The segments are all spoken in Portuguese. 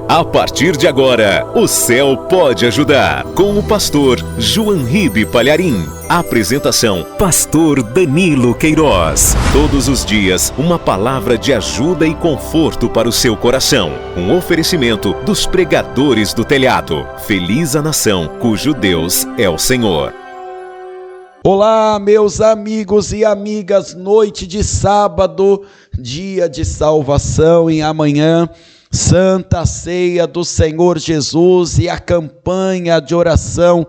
A partir de agora, o céu pode ajudar. Com o pastor João Ribe Palharim. Apresentação, pastor Danilo Queiroz. Todos os dias, uma palavra de ajuda e conforto para o seu coração. Um oferecimento dos pregadores do telhado. Feliz a nação cujo Deus é o Senhor. Olá, meus amigos e amigas, noite de sábado, dia de salvação, e amanhã Santa Ceia do Senhor Jesus e a campanha de oração,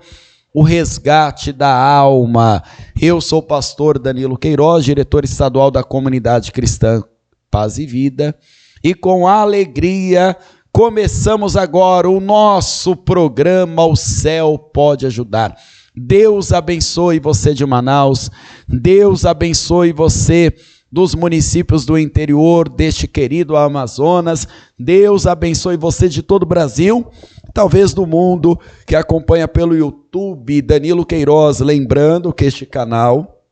o resgate da alma. Eu sou o pastor Danilo Queiroz, diretor estadual da Comunidade Cristã Paz e Vida, e com alegria começamos agora o nosso programa O Céu Pode Ajudar. Deus abençoe você de Manaus, Deus abençoe você dos municípios do interior deste querido Amazonas, Deus abençoe você de todo o Brasil, talvez do mundo, que acompanha pelo YouTube Danilo Queiroz. Lembrando que este canal,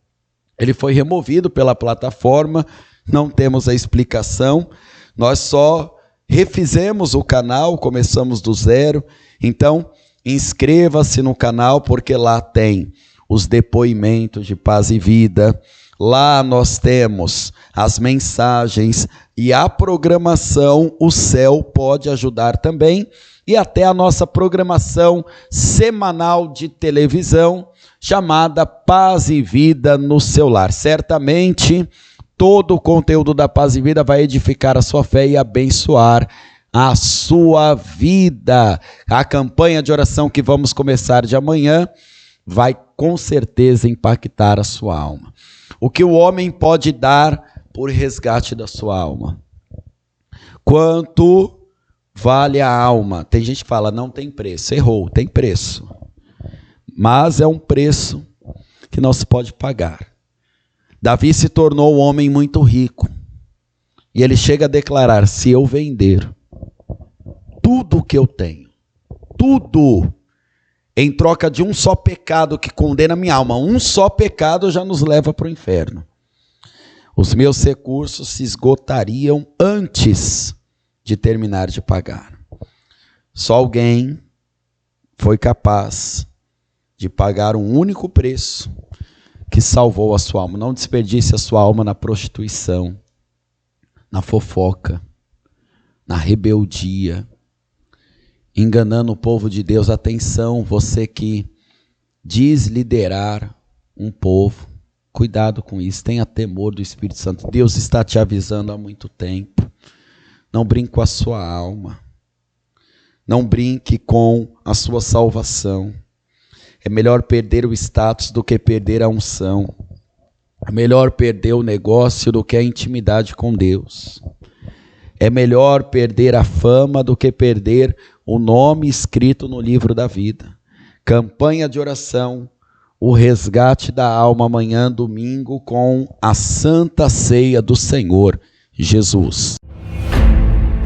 ele foi removido pela plataforma, não temos a explicação, nós só refizemos o canal, começamos do zero. Então inscreva-se no canal, porque lá tem os depoimentos de Paz e Vida, lá nós temos as mensagens e a programação O Céu Pode Ajudar também, e até a nossa programação semanal de televisão, chamada Paz e Vida no seu lar. Certamente, todo o conteúdo da Paz e Vida vai edificar a sua fé e abençoar a sua vida. A campanha de oração que vamos começar de amanhã vai com certeza impactar a sua alma. O que o homem pode dar por resgate da sua alma? Quanto vale a alma? Tem gente que fala, não tem preço. Errou, tem preço. Mas é um preço que não se pode pagar. Davi se tornou um homem muito rico. E ele chega a declarar, se eu vender tudo o que eu tenho, tudo, em troca de um só pecado que condena minha alma, um só pecado já nos leva para o inferno, os meus recursos se esgotariam antes de terminar de pagar. Só alguém foi capaz de pagar um único preço que salvou a sua alma. Não desperdice a sua alma na prostituição, na fofoca, na rebeldia, enganando o povo de Deus. Atenção, você que diz liderar um povo, cuidado com isso, tenha temor do Espírito Santo. Deus está te avisando há muito tempo. Não brinque com a sua alma, não brinque com a sua salvação. É melhor perder o status do que perder a unção. É melhor perder o negócio do que a intimidade com Deus. É melhor perder a fama do que perder o nome escrito no livro da vida. Campanha de oração, o resgate da alma, amanhã, domingo, com a Santa Ceia do Senhor Jesus.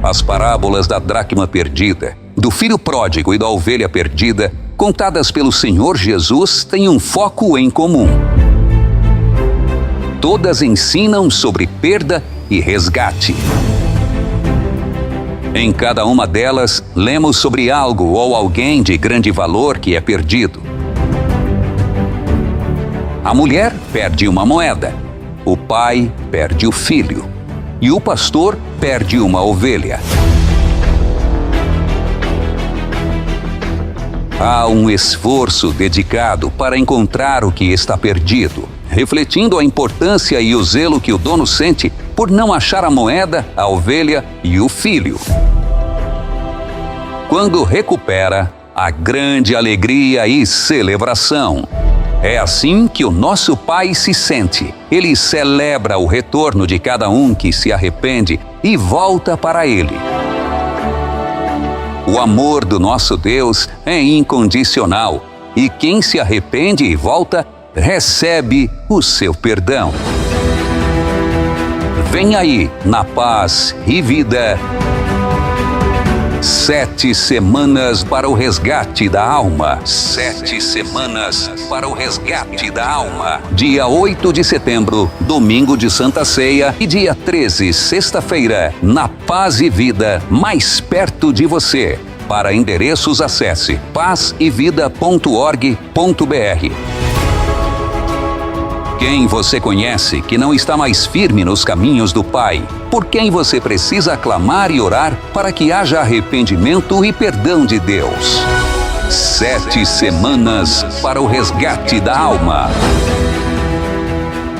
As parábolas da dracma perdida, do filho pródigo e da ovelha perdida, contadas pelo Senhor Jesus, têm um foco em comum. Todas ensinam sobre perda e resgate. Em cada uma delas, lemos sobre algo ou alguém de grande valor que é perdido. A mulher perde uma moeda, o pai perde o filho, e o pastor perde uma ovelha. Há um esforço dedicado para encontrar o que está perdido, refletindo a importância e o zelo que o dono sente por não achar a moeda, a ovelha e o filho. Quando recupera, há grande alegria e celebração. É assim que o nosso Pai se sente. Ele celebra o retorno de cada um que se arrepende e volta para Ele. O amor do nosso Deus é incondicional, e quem se arrepende e volta, recebe o seu perdão. Vem aí, na Paz e Vida, 7 semanas para o resgate da alma. 7 semanas para o resgate da alma. Dia 8 de setembro, domingo de Santa Ceia, e dia 13, sexta-feira, na Paz e Vida, mais perto de você. Para endereços, acesse pazevida.org.br. Quem você conhece que não está mais firme nos caminhos do Pai? Por quem você precisa clamar e orar para que haja arrependimento e perdão de Deus? 7 semanas para o resgate da alma.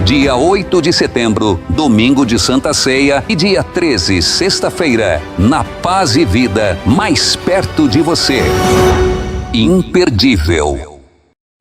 Dia 8 de setembro, domingo de Santa Ceia, e dia 13, sexta-feira, na Paz e Vida, mais perto de você. Imperdível.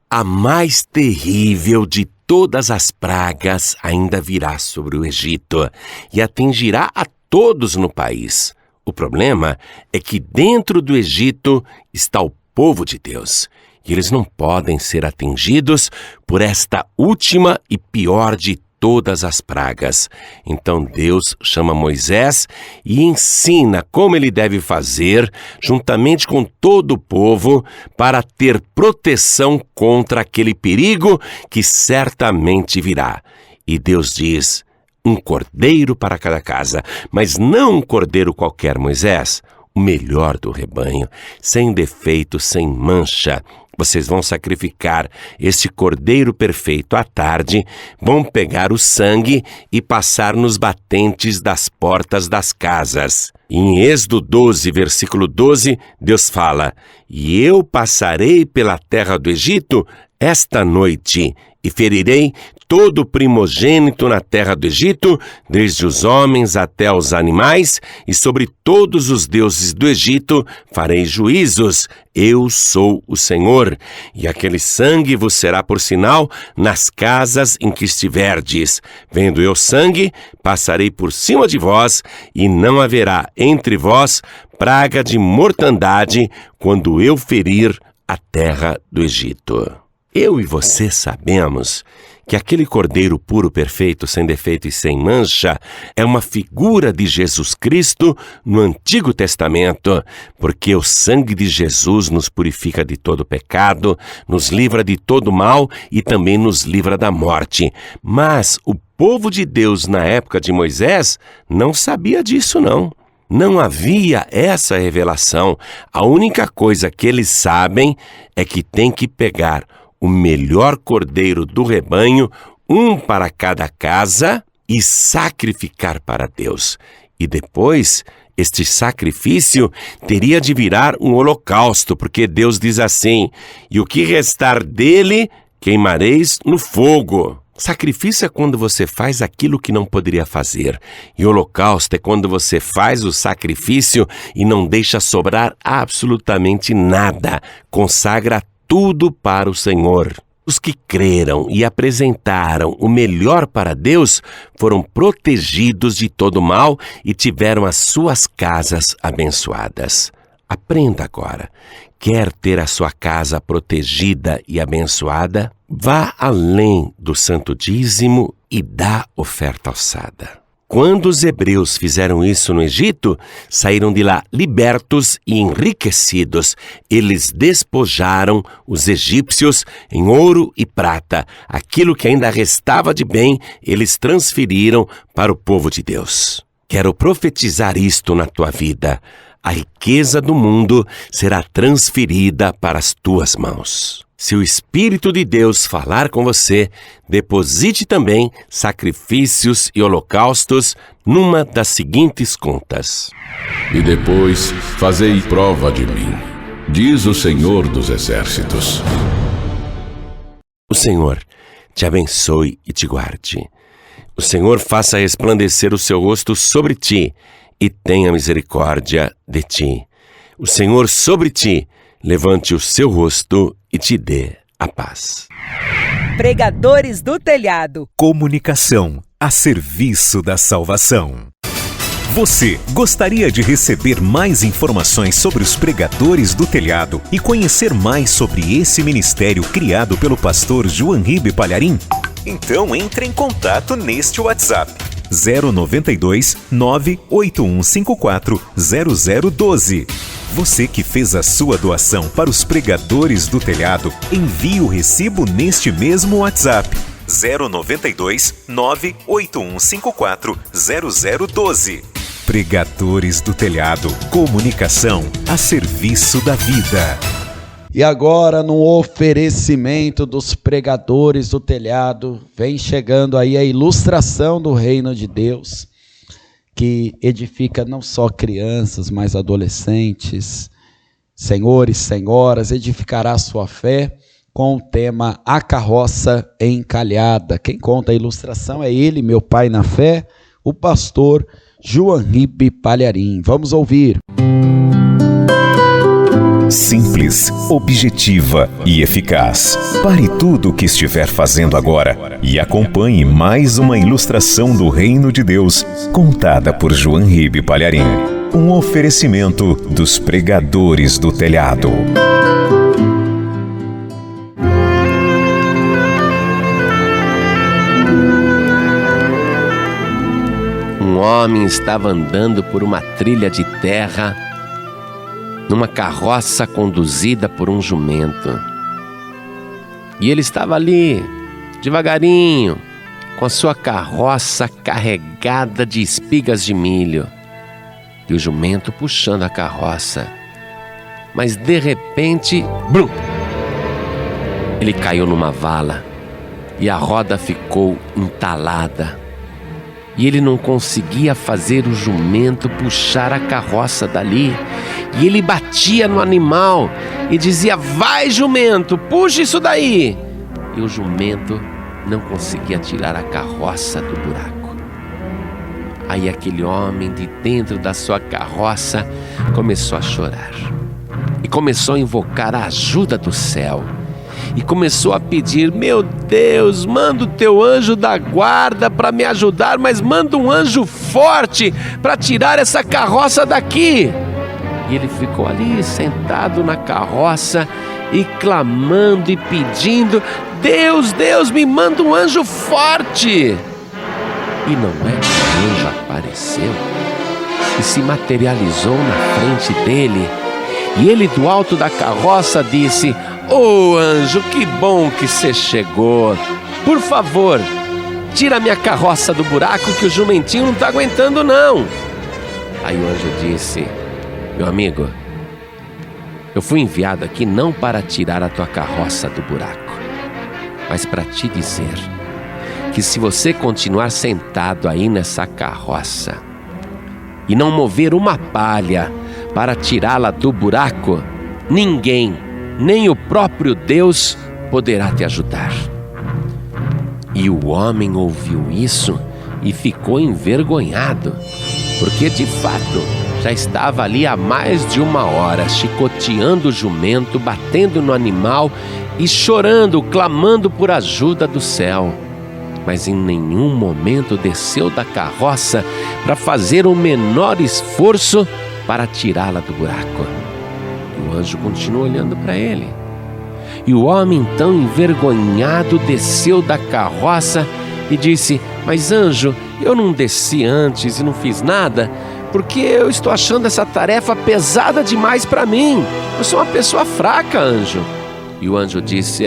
A mais terrível de todas as pragas ainda virá sobre o Egito e atingirá a todos no país. O problema é que dentro do Egito está o povo de Deus e eles não podem ser atingidos por esta última e pior de todas as pragas. Então Deus chama Moisés e ensina como ele deve fazer, juntamente com todo o povo, para ter proteção contra aquele perigo que certamente virá. E Deus diz: um cordeiro para cada casa, mas não um cordeiro qualquer, Moisés, o melhor do rebanho, sem defeito, sem mancha. Vocês vão sacrificar este cordeiro perfeito à tarde, vão pegar o sangue e passar nos batentes das portas das casas. Em Êxodo 12, versículo 12, Deus fala: e eu passarei pela terra do Egito esta noite e ferirei todo primogênito na terra do Egito, desde os homens até os animais, e sobre todos os deuses do Egito farei juízos. Eu sou o Senhor. E aquele sangue vos será por sinal nas casas em que estiverdes. Vendo eu sangue, passarei por cima de vós, e não haverá entre vós praga de mortandade quando eu ferir a terra do Egito. Eu e você sabemos que aquele cordeiro puro, perfeito, sem defeito e sem mancha é uma figura de Jesus Cristo no Antigo Testamento, porque o sangue de Jesus nos purifica de todo pecado, nos livra de todo mal e também nos livra da morte. Mas o povo de Deus na época de Moisés não sabia disso, não. Não havia essa revelação. A única coisa que eles sabem é que tem que pegar o melhor cordeiro do rebanho, um para cada casa, e sacrificar para Deus. E depois, este sacrifício teria de virar um holocausto, porque Deus diz assim: e o que restar dele, queimareis no fogo. Sacrifício é quando você faz aquilo que não poderia fazer. E holocausto é quando você faz o sacrifício e não deixa sobrar absolutamente nada. Consagra tudo para o Senhor. Os que creram e apresentaram o melhor para Deus foram protegidos de todo mal e tiveram as suas casas abençoadas. Aprenda agora. Quer ter a sua casa protegida e abençoada? Vá além do santo dízimo e dá oferta alçada. Quando os hebreus fizeram isso no Egito, saíram de lá libertos e enriquecidos. Eles despojaram os egípcios em ouro e prata. Aquilo que ainda restava de bem, eles transferiram para o povo de Deus. Quero profetizar isto na tua vida. A riqueza do mundo será transferida para as tuas mãos. Se o Espírito de Deus falar com você, deposite também sacrifícios e holocaustos numa das seguintes contas. E depois fazei prova de mim, diz o Senhor dos Exércitos. O Senhor te abençoe e te guarde. O Senhor faça resplandecer o seu rosto sobre ti e tenha misericórdia de ti. O Senhor sobre ti levante o seu rosto e te dê a paz. Pregadores do Telhado. Comunicação a serviço da salvação. Você gostaria de receber mais informações sobre os Pregadores do Telhado e conhecer mais sobre esse ministério criado pelo pastor João Ribe Palharim? Então entre em contato neste WhatsApp 092 98154 0012. Você que fez a sua doação para os pregadores do telhado, envie o recibo neste mesmo WhatsApp. 092 98154 0012. Pregadores do Telhado. Comunicação a serviço da vida. E agora, no oferecimento dos pregadores do telhado, vem chegando aí a ilustração do reino de Deus, que edifica não só crianças, mas adolescentes, senhores, senhoras, edificará a sua fé com o tema A Carroça Encalhada. Quem conta a ilustração é ele, meu pai na fé, o pastor João Ribe Palharim. Vamos ouvir. Simples, objetiva e eficaz. Pare tudo o que estiver fazendo agora e acompanhe mais uma ilustração do Reino de Deus, contada por João Ribe Palharim. Um oferecimento dos pregadores do telhado. Um homem estava andando por uma trilha de terra numa carroça conduzida por um jumento. E ele estava ali, devagarinho, com a sua carroça carregada de espigas de milho, e o jumento puxando a carroça. Mas de repente, blum! Ele caiu numa vala e a roda ficou entalada. E ele não conseguia fazer o jumento puxar a carroça dali. E ele batia no animal e dizia: vai, jumento, puxa isso daí. E o jumento não conseguia tirar a carroça do buraco. Aí aquele homem de dentro da sua carroça começou a chorar. E começou a invocar a ajuda do céu. E começou a pedir: meu Deus, manda o teu anjo da guarda para me ajudar, mas manda um anjo forte para tirar essa carroça daqui. E ele ficou ali sentado na carroça e clamando e pedindo: Deus, Deus, me manda um anjo forte. E não é que o anjo apareceu e se materializou na frente dele. E ele, do alto da carroça, disse: ô anjo, que bom que você chegou. Por favor, tira minha carroça do buraco que o jumentinho não está aguentando não. Aí o anjo disse: meu amigo, eu fui enviado aqui não para tirar a tua carroça do buraco, mas para te dizer que se você continuar sentado aí nessa carroça e não mover uma palha para tirá-la do buraco, ninguém, nem o próprio Deus, poderá te ajudar. E o homem ouviu isso e ficou envergonhado, porque de fato já estava ali há mais de 1 hora, chicoteando o jumento, batendo no animal e chorando, clamando por ajuda do céu. Mas em nenhum momento desceu da carroça para fazer o menor esforço para tirá-la do buraco. E o anjo continuou olhando para ele. E o homem, então envergonhado, desceu da carroça e disse: mas anjo, eu não desci antes e não fiz nada, porque eu estou achando essa tarefa pesada demais para mim. Eu sou uma pessoa fraca, anjo. E o anjo disse: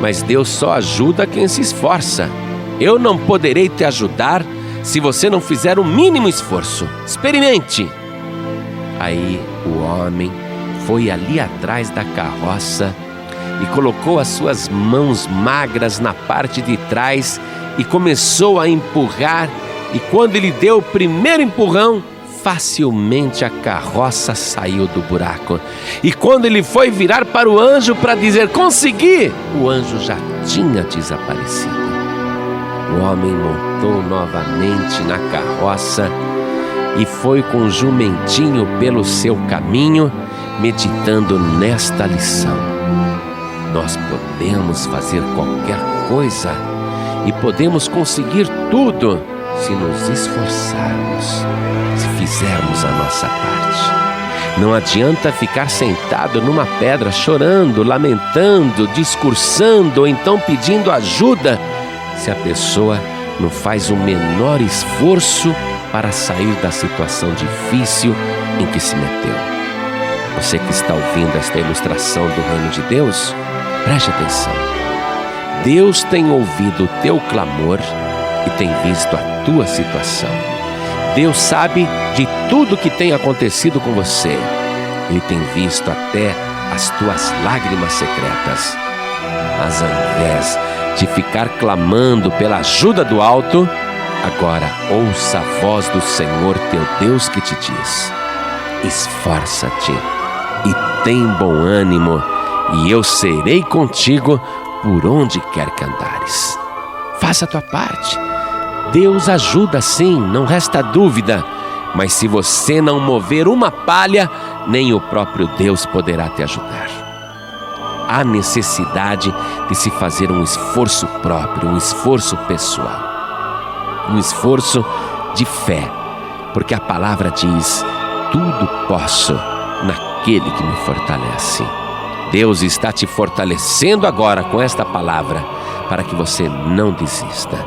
mas Deus só ajuda quem se esforça. Eu não poderei te ajudar se você não fizer o mínimo esforço. Experimente. Aí o homem foi ali atrás da carroça e colocou as suas mãos magras na parte de trás e começou a empurrar. E quando ele deu o primeiro empurrão, facilmente a carroça saiu do buraco. E quando ele foi virar para o anjo para dizer: consegui, o anjo já tinha desaparecido. O homem montou novamente na carroça e foi com o jumentinho pelo seu caminho, meditando nesta lição: nós podemos fazer qualquer coisa e podemos conseguir tudo se nos esforçarmos, se fizermos a nossa parte. Não adianta ficar sentado numa pedra chorando, lamentando, discursando ou então pedindo ajuda, se a pessoa não faz o menor esforço para sair da situação difícil em que se meteu. Você que está ouvindo esta ilustração do reino de Deus, preste atenção. Deus tem ouvido o teu clamor e tem visto a tua situação. Deus sabe de tudo que tem acontecido com você. Ele tem visto até as tuas lágrimas secretas. Mas ao invés de ficar clamando pela ajuda do alto, agora ouça a voz do Senhor teu Deus que te diz: esforça-te e tem bom ânimo, e eu serei contigo por onde quer que andares. Faça a tua parte. Deus ajuda sim, não resta dúvida, mas se você não mover uma palha, nem o próprio Deus poderá te ajudar. Há necessidade de se fazer um esforço próprio, um esforço pessoal, um esforço de fé, porque a palavra diz: tudo posso naquele que me fortalece. Deus está te fortalecendo agora com esta palavra, para que você não desista,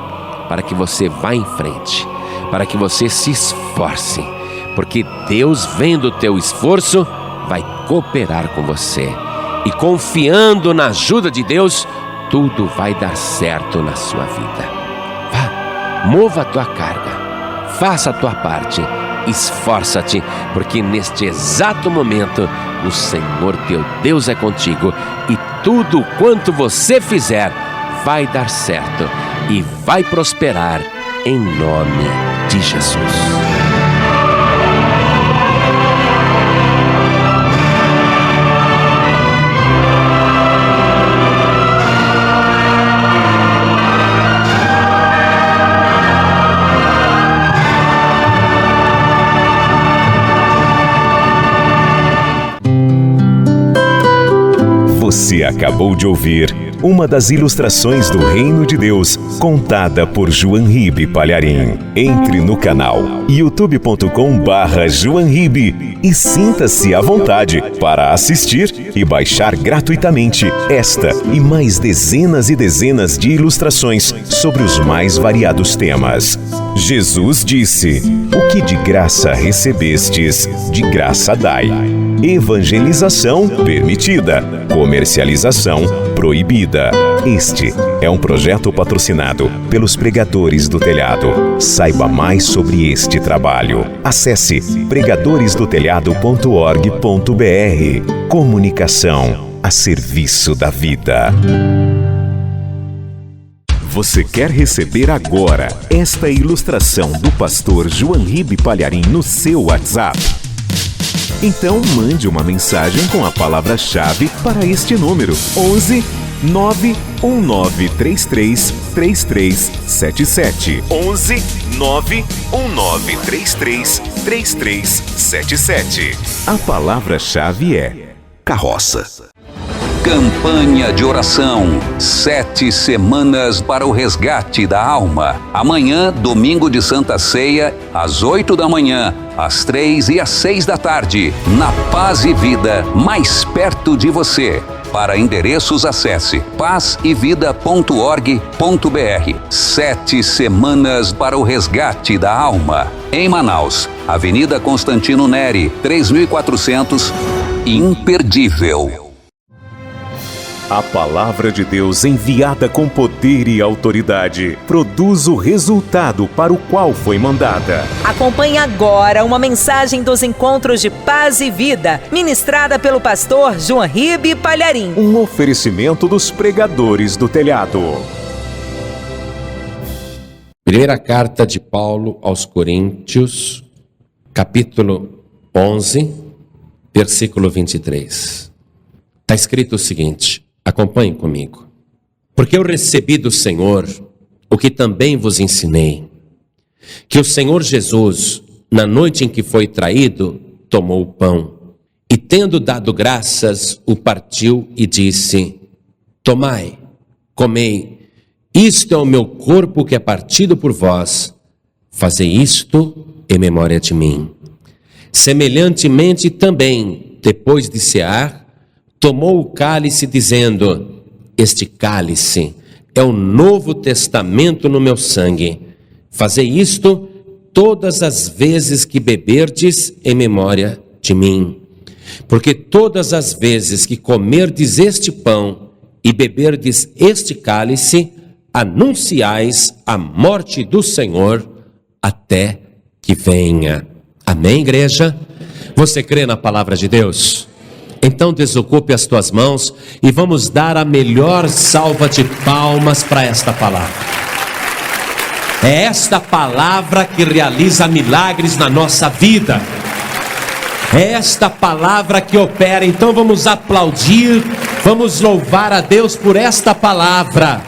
para que você vá em frente, para que você se esforce, porque Deus, vendo o teu esforço, vai cooperar com você. E confiando na ajuda de Deus, tudo vai dar certo na sua vida. Vá, mova a tua carga, faça a tua parte, esforça-te, porque neste exato momento o Senhor teu Deus é contigo e tudo quanto você fizer vai dar certo e vai prosperar em nome de Jesus. Você acabou de ouvir uma das ilustrações do Reino de Deus, contada por João Ribe Palharim. Entre no canal youtube.com/JoãoRibe e sinta-se à vontade para assistir e baixar gratuitamente esta e mais dezenas e dezenas de ilustrações sobre os mais variados temas. Jesus disse: o que de graça recebestes, de graça dai. Evangelização permitida, comercialização proibida. Este é um projeto patrocinado pelos Pregadores do Telhado. Saiba mais sobre este trabalho. Acesse pregadoresdotelhado.org.br. Comunicação a serviço da vida. Você quer receber agora esta ilustração do pastor João Ribe Palharim no seu WhatsApp? Então mande uma mensagem com a palavra-chave para este número: 11 91933 3377. 11 91933 3377. A palavra-chave é carroça. Campanha de oração, 7 semanas para o resgate da alma. Amanhã, domingo de Santa Ceia, às 8 da manhã, às 3 e às 6 da tarde, na Paz e Vida, mais perto de você. Para endereços, acesse pazevida.org.br. 7 semanas para o resgate da alma. Em Manaus, Avenida Constantino Neri, 3400, imperdível. A palavra de Deus, enviada com poder e autoridade, produz o resultado para o qual foi mandada. Acompanhe agora uma mensagem dos Encontros de Paz e Vida, ministrada pelo pastor João Ribe Palharim. Um oferecimento dos Pregadores do Telhado. Primeira carta de Paulo aos Coríntios, capítulo 11, versículo 23. Está escrito o seguinte: acompanhe comigo. Porque eu recebi do Senhor o que também vos ensinei, que o Senhor Jesus, na noite em que foi traído, tomou o pão e, tendo dado graças, o partiu e disse: tomai, comei, isto é o meu corpo que é partido por vós, fazei isto em memória de mim. Semelhantemente também, depois de cear, tomou o cálice, dizendo: este cálice é o novo testamento no meu sangue. Fazei isto todas as vezes que beberdes em memória de mim. Porque todas as vezes que comerdes este pão e beberdes este cálice, anunciais a morte do Senhor até que venha. Amém, igreja? Você crê na palavra de Deus? Então desocupe as tuas mãos e vamos dar a melhor salva de palmas para esta palavra. É esta palavra que realiza milagres na nossa vida. É esta palavra que opera. Então vamos aplaudir, vamos louvar a Deus por esta palavra.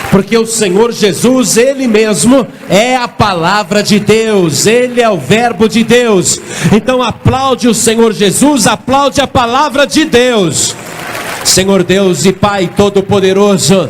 Porque o Senhor Jesus, Ele mesmo é a palavra de Deus, Ele é o verbo de Deus. Então aplaude o Senhor Jesus, aplaude a palavra de Deus. Senhor Deus e Pai Todo-Poderoso,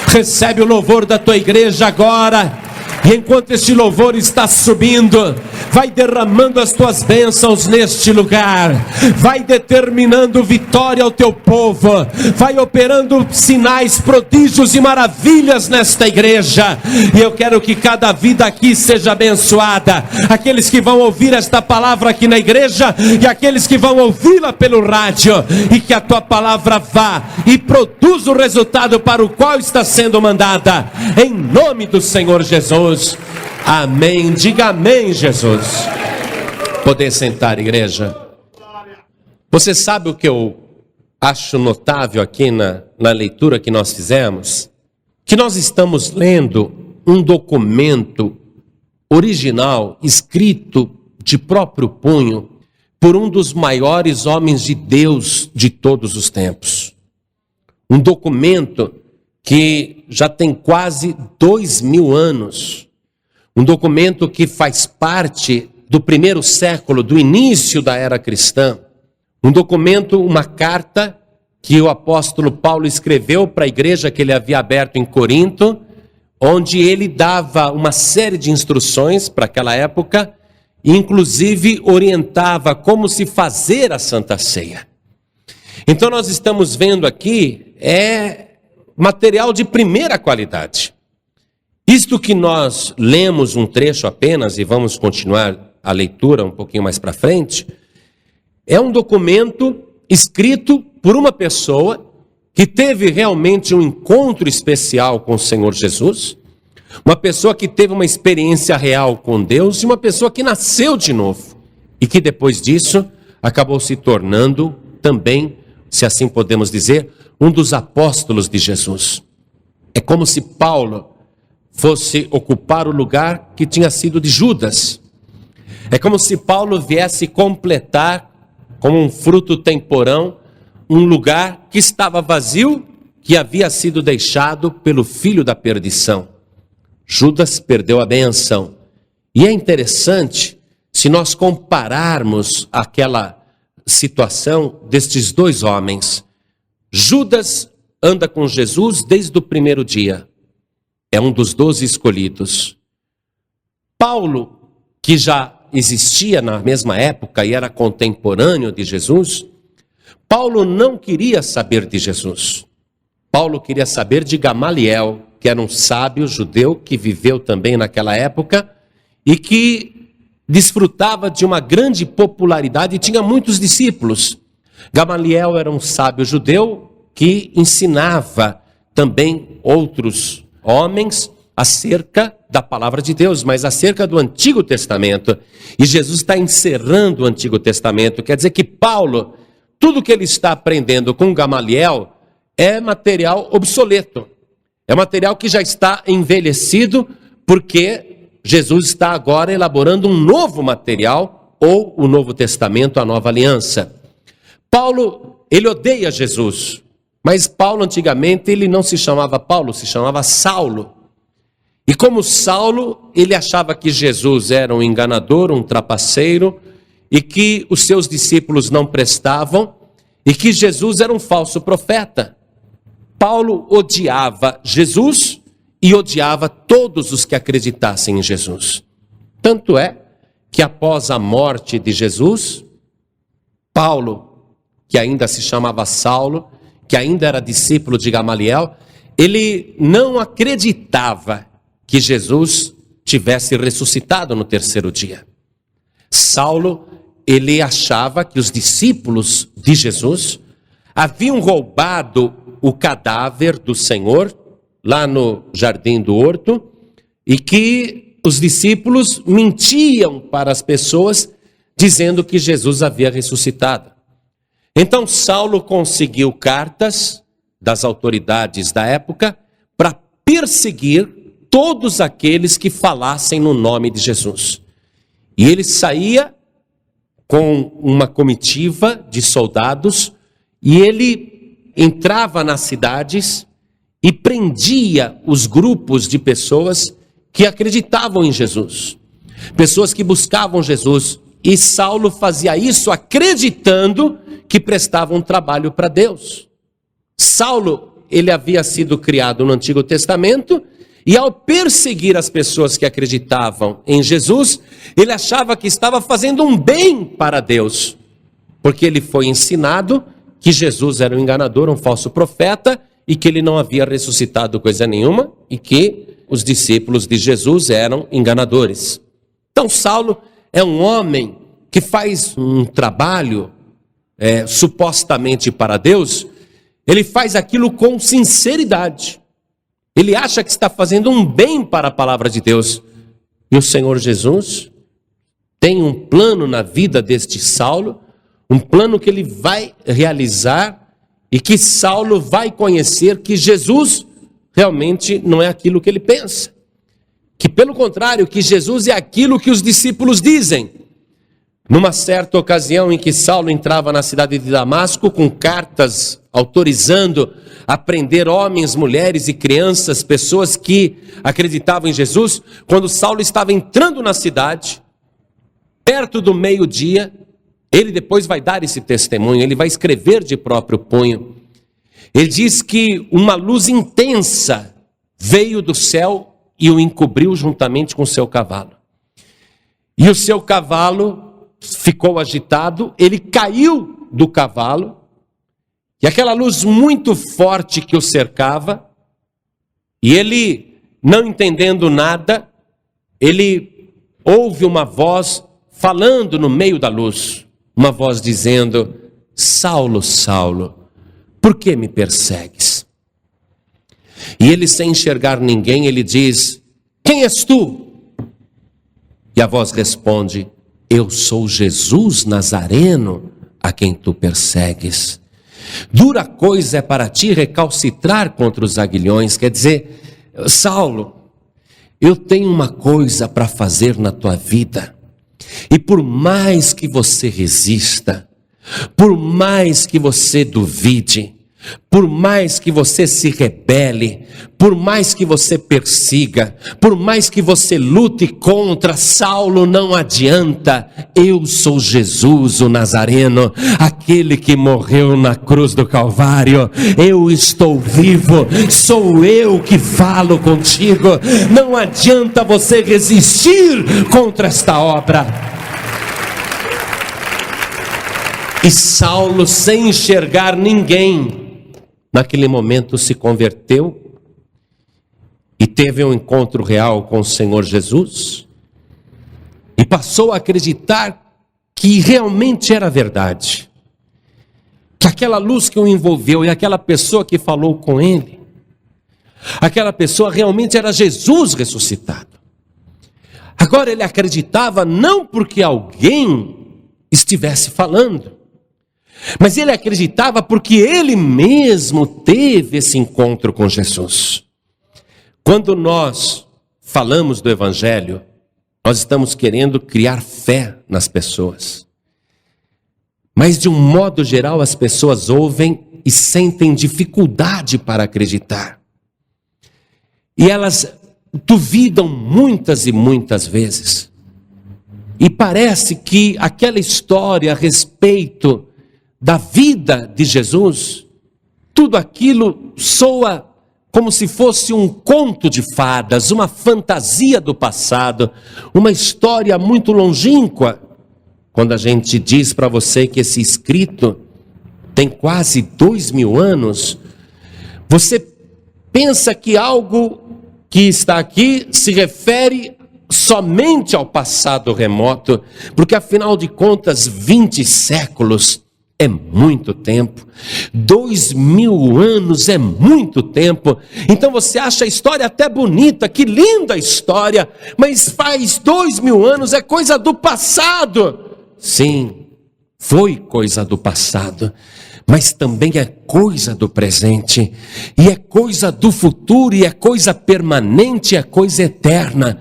recebe o louvor da Tua igreja agora. E enquanto este louvor está subindo, vai derramando as Tuas bênçãos neste lugar, vai determinando vitória ao Teu povo, vai operando sinais, prodígios e maravilhas nesta igreja. E eu quero que cada vida aqui seja abençoada, aqueles que vão ouvir esta palavra aqui na igreja e aqueles que vão ouvi-la pelo rádio, e que a Tua palavra vá e produza o resultado para o qual está sendo mandada, em nome do Senhor Jesus. Amém, diga amém, Jesus. Poder sentar, igreja. Você sabe o que eu acho notável aqui na leitura que nós fizemos? Que nós estamos lendo um documento original, escrito de próprio punho, por um dos maiores homens de Deus de todos os tempos. Um documento que já tem quase 2000 anos. Um documento que faz parte do primeiro século, do início da era cristã. Um documento, uma carta que o apóstolo Paulo escreveu para a igreja que ele havia aberto em Corinto, onde ele dava uma série de instruções para aquela época, e inclusive orientava como se fazer a Santa Ceia. Então nós estamos vendo aqui, material de primeira qualidade. Isto que nós lemos um trecho apenas, e vamos continuar a leitura um pouquinho mais para frente, é um documento escrito por uma pessoa que teve realmente um encontro especial com o Senhor Jesus, uma pessoa que teve uma experiência real com Deus, e uma pessoa que nasceu de novo, e que depois disso acabou se tornando também, se assim podemos dizer, um dos apóstolos de Jesus. É como se Paulo fosse ocupar o lugar que tinha sido de Judas. É como se Paulo viesse completar, como um fruto temporão, um lugar que estava vazio, que havia sido deixado pelo filho da perdição. Judas perdeu a bênção. E é interessante, se nós compararmos aquela situação destes dois homens. Judas anda com Jesus desde o primeiro dia. É um dos 12 escolhidos. Paulo, que já existia na mesma época e era contemporâneo de Jesus, Paulo não queria saber de Jesus. Paulo queria saber de Gamaliel, que era um sábio judeu que viveu também naquela época e que desfrutava de uma grande popularidade e tinha muitos discípulos. Gamaliel era um sábio judeu que ensinava também outros homens acerca da palavra de Deus, mas acerca do Antigo Testamento. E Jesus está encerrando o Antigo Testamento. Quer dizer que Paulo, tudo que ele está aprendendo com Gamaliel é material obsoleto. É material que já está envelhecido, porque Jesus está agora elaborando um novo material, ou o Novo Testamento, a Nova Aliança. Paulo, ele odeia Jesus, mas Paulo antigamente ele não se chamava Paulo, se chamava Saulo. E como Saulo, ele achava que Jesus era um enganador, um trapaceiro, e que os seus discípulos não prestavam, e que Jesus era um falso profeta. Paulo odiava Jesus e odiava todos os que acreditassem em Jesus. Tanto é que após a morte de Jesus, Paulo, que ainda se chamava Saulo, que ainda era discípulo de Gamaliel, ele não acreditava que Jesus tivesse ressuscitado no terceiro dia. Saulo, ele achava que os discípulos de Jesus haviam roubado o cadáver do Senhor lá no jardim do horto e que os discípulos mentiam para as pessoas dizendo que Jesus havia ressuscitado. Então Saulo conseguiu cartas das autoridades da época para perseguir todos aqueles que falassem no nome de Jesus. E ele saía com uma comitiva de soldados e ele entrava nas cidades e prendia os grupos de pessoas que acreditavam em Jesus, pessoas que buscavam Jesus. E Saulo fazia isso acreditando que prestava um trabalho para Deus. Saulo, ele havia sido criado no Antigo Testamento e ao perseguir as pessoas que acreditavam em Jesus, ele achava que estava fazendo um bem para Deus, porque ele foi ensinado que Jesus era um enganador, um falso profeta, e que ele não havia ressuscitado coisa nenhuma, e que os discípulos de Jesus eram enganadores. Então Saulo é um homem que faz um trabalho supostamente para Deus, ele faz aquilo com sinceridade. Ele acha que está fazendo um bem para a palavra de Deus. E o Senhor Jesus tem um plano na vida deste Saulo, um plano que ele vai realizar e que Saulo vai conhecer que Jesus realmente não é aquilo que ele pensa. Que pelo contrário, que Jesus é aquilo que os discípulos dizem. Numa certa ocasião em que Saulo entrava na cidade de Damasco com cartas autorizando a prender homens, mulheres e crianças, pessoas que acreditavam em Jesus, quando Saulo estava entrando na cidade, perto do meio-dia, ele depois vai dar esse testemunho, ele vai escrever de próprio punho. Ele diz que uma luz intensa veio do céu e o encobriu juntamente com o seu cavalo. E o seu cavalo ficou agitado, ele caiu do cavalo, e aquela luz muito forte que o cercava, e ele, não entendendo nada, ele ouve uma voz falando no meio da luz, uma voz dizendo: Saulo, Saulo, por que me persegues? E ele, sem enxergar ninguém, ele diz: quem és tu? E a voz responde: eu sou Jesus Nazareno, a quem tu persegues. Dura coisa é para ti recalcitrar contra os aguilhões. Quer dizer, Saulo, eu tenho uma coisa para fazer na tua vida. E por mais que você resista, por mais que você duvide, por mais que você se rebele, por mais que você persiga, por mais que você lute contra, Saulo, não adianta. Eu sou Jesus o Nazareno, aquele que morreu na cruz do Calvário. Eu estou vivo, sou eu que falo contigo. Não adianta você resistir contra esta obra. E Saulo, sem enxergar ninguém, naquele momento se converteu e teve um encontro real com o Senhor Jesus e passou a acreditar que realmente era verdade, que aquela luz que o envolveu e aquela pessoa que falou com ele, aquela pessoa realmente era Jesus ressuscitado. Agora ele acreditava não porque alguém estivesse falando, mas ele acreditava porque ele mesmo teve esse encontro com Jesus. Quando nós falamos do Evangelho, nós estamos querendo criar fé nas pessoas. Mas de um modo geral as pessoas ouvem e sentem dificuldade para acreditar. E elas duvidam muitas e muitas vezes. E parece que aquela história a respeito da vida de Jesus, tudo aquilo soa como se fosse um conto de fadas, uma fantasia do passado, uma história muito longínqua. Quando a gente diz para você que esse escrito tem quase 2000 anos, você pensa que algo que está aqui se refere somente ao passado remoto, porque afinal de contas 20 séculos é muito tempo, 2000 anos é muito tempo. Então você acha a história até bonita, que linda história, mas faz 2000 anos, é coisa do passado. Sim, foi coisa do passado, mas também é coisa do presente, e é coisa do futuro, e é coisa permanente, é coisa eterna.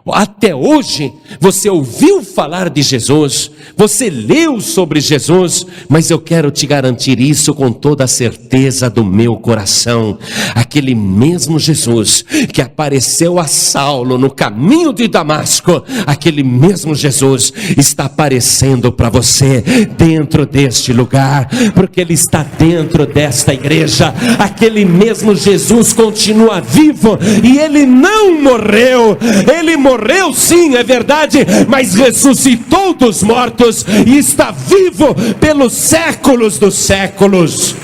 Até hoje, você ouviu falar de Jesus, você leu sobre Jesus, mas eu quero te garantir isso com toda a certeza do meu coração. Aquele mesmo Jesus que apareceu a Saulo no caminho de Damasco, aquele mesmo Jesus está aparecendo para você dentro deste lugar, porque Ele está dentro desta igreja. Aquele mesmo Jesus continua vivo e Ele não morreu. Ele morreu sim, é verdade, mas ressuscitou dos mortos e está vivo pelos séculos dos séculos.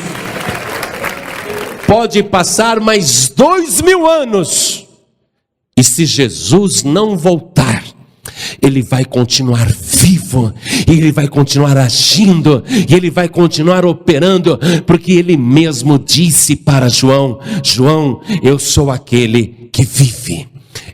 Pode passar mais 2000 anos, e se Jesus não voltar, Ele vai continuar vivo, e Ele vai continuar agindo, e Ele vai continuar operando, porque Ele mesmo disse para João: João, eu sou aquele que vive.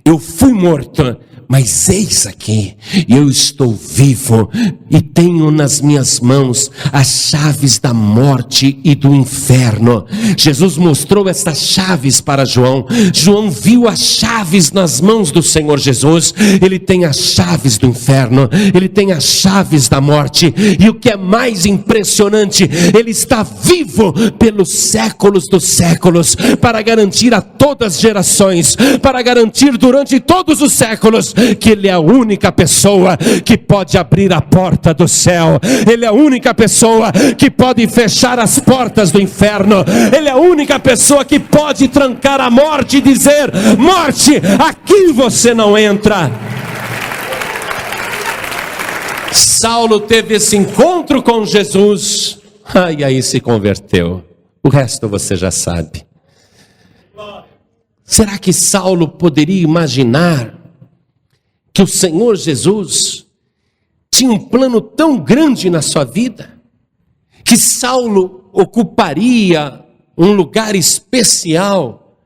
Eu fui morto, mas eis aqui, eu estou vivo e tenho nas minhas mãos as chaves da morte e do inferno. Jesus mostrou estas chaves para João. João viu as chaves nas mãos do Senhor Jesus. Ele tem as chaves do inferno, ele tem as chaves da morte, e o que é mais impressionante, ele está vivo pelos séculos dos séculos, para garantir a todas as gerações, para garantir durante todos os séculos, que Ele é a única pessoa que pode abrir a porta do céu. Ele é a única pessoa que pode fechar as portas do inferno. Ele é a única pessoa que pode trancar a morte e dizer: morte, aqui você não entra. Saulo teve esse encontro com Jesus, e aí se converteu. O resto você já sabe. Será que Saulo poderia imaginar que o Senhor Jesus tinha um plano tão grande na sua vida, que Saulo ocuparia um lugar especial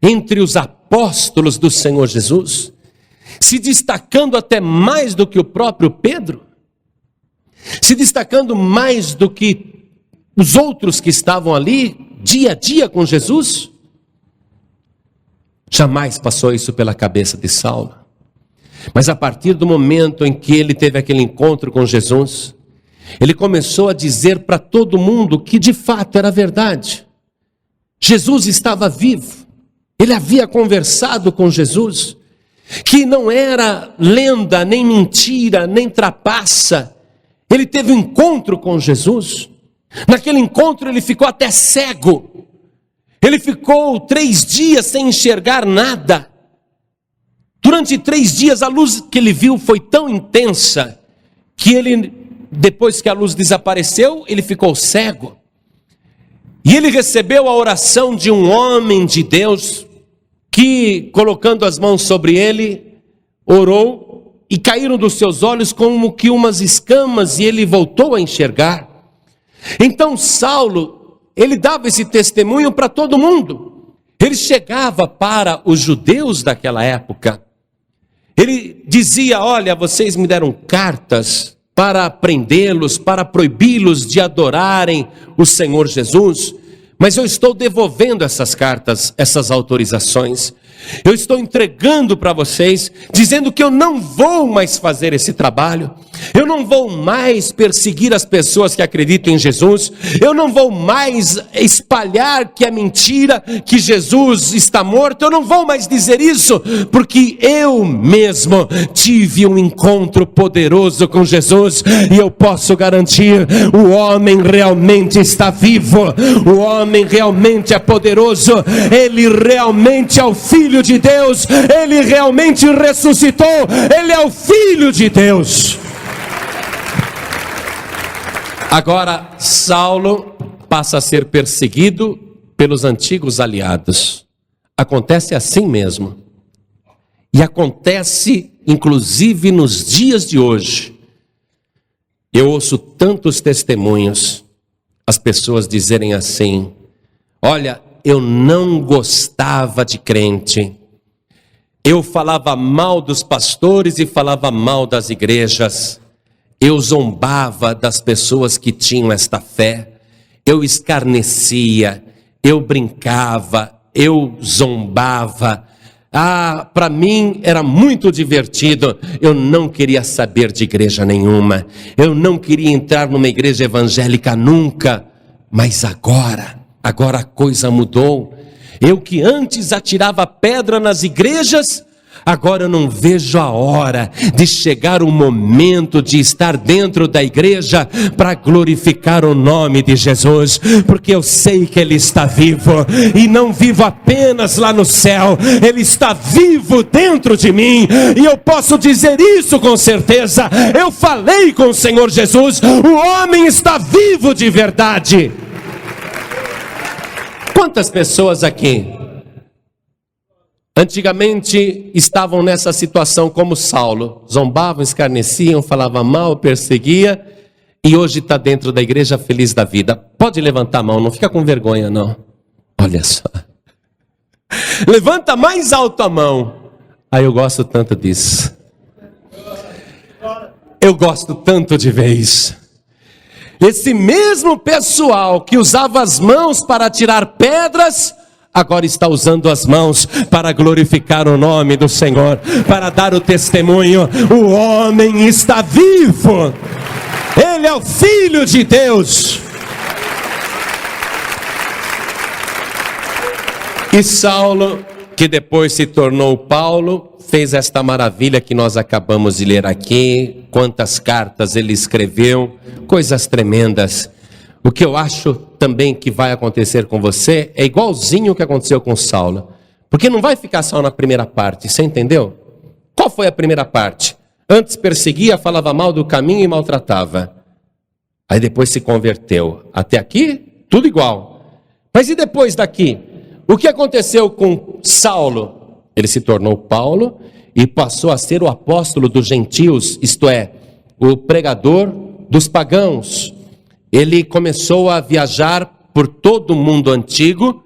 entre os apóstolos do Senhor Jesus, se destacando até mais do que o próprio Pedro, se destacando mais do que os outros que estavam ali dia a dia com Jesus? Jamais passou isso pela cabeça de Saulo. Mas a partir do momento em que ele teve aquele encontro com Jesus, ele começou a dizer para todo mundo que de fato era verdade. Jesus estava vivo, ele havia conversado com Jesus, que não era lenda, nem mentira, nem trapaça. Ele teve um encontro com Jesus. Naquele encontro ele ficou até cego. Ele ficou 3 dias sem enxergar nada. Durante 3 dias a luz que ele viu foi tão intensa que ele, depois que a luz desapareceu, ele ficou cego. E ele recebeu a oração de um homem de Deus que, colocando as mãos sobre ele, orou, e caíram dos seus olhos como que umas escamas, e ele voltou a enxergar. Então Saulo, ele dava esse testemunho para todo mundo. Ele chegava para os judeus daquela época. Ele dizia: olha, vocês me deram cartas para prendê-los, para proibi-los de adorarem o Senhor Jesus, mas eu estou devolvendo essas cartas, essas autorizações. Eu estou entregando para vocês, dizendo que eu não vou mais fazer esse trabalho. Eu não vou mais perseguir as pessoas que acreditam em Jesus. Eu não vou mais espalhar que é mentira, que Jesus está morto. Eu não vou mais dizer isso, porque eu mesmo tive um encontro poderoso com Jesus, e eu posso garantir: o homem realmente está vivo, o homem realmente é poderoso, ele realmente é o Filho de Deus, ele realmente ressuscitou, ele é o Filho de Deus. Agora Saulo passa a ser perseguido pelos antigos aliados. Acontece assim mesmo. E acontece, inclusive, nos dias de hoje. Eu ouço tantos testemunhos, as pessoas dizerem assim: olha, eu não gostava de crente. Eu falava mal dos pastores e falava mal das igrejas. Eu zombava das pessoas que tinham esta fé. Eu escarnecia, eu brincava, eu zombava. Para mim era muito divertido. Eu não queria saber de igreja nenhuma. Eu não queria entrar numa igreja evangélica nunca. Mas agora a coisa mudou. Eu que antes atirava pedra nas igrejas, agora eu não vejo a hora de chegar o momento de estar dentro da igreja para glorificar o nome de Jesus, porque eu sei que Ele está vivo, e não vivo apenas lá no céu, Ele está vivo dentro de mim, e eu posso dizer isso com certeza. Eu falei com o Senhor Jesus, o homem está vivo de verdade. Quantas pessoas aqui antigamente estavam nessa situação como Saulo? Zombavam, escarneciam, falavam mal, perseguia, e hoje está dentro da igreja feliz da vida. Pode levantar a mão, não fica com vergonha não. Olha só. Levanta mais alto a mão. Eu gosto tanto disso. Eu gosto tanto de ver isso. Esse mesmo pessoal que usava as mãos para tirar pedras, agora está usando as mãos para glorificar o nome do Senhor, para dar o testemunho. O homem está vivo. Ele é o Filho de Deus. E Saulo, que depois se tornou Paulo, fez esta maravilha que nós acabamos de ler aqui. Quantas cartas ele escreveu, coisas tremendas. O que eu acho também que vai acontecer com você é igualzinho o que aconteceu com Saulo. Porque não vai ficar só na primeira parte, você entendeu? Qual foi a primeira parte? Antes perseguia, falava mal do caminho e maltratava. Aí depois se converteu. Até aqui, tudo igual. Mas e depois daqui? O que aconteceu com Saulo? Ele se tornou Paulo e passou a ser o apóstolo dos gentios, isto é, o pregador dos pagãos. Ele começou a viajar por todo o mundo antigo,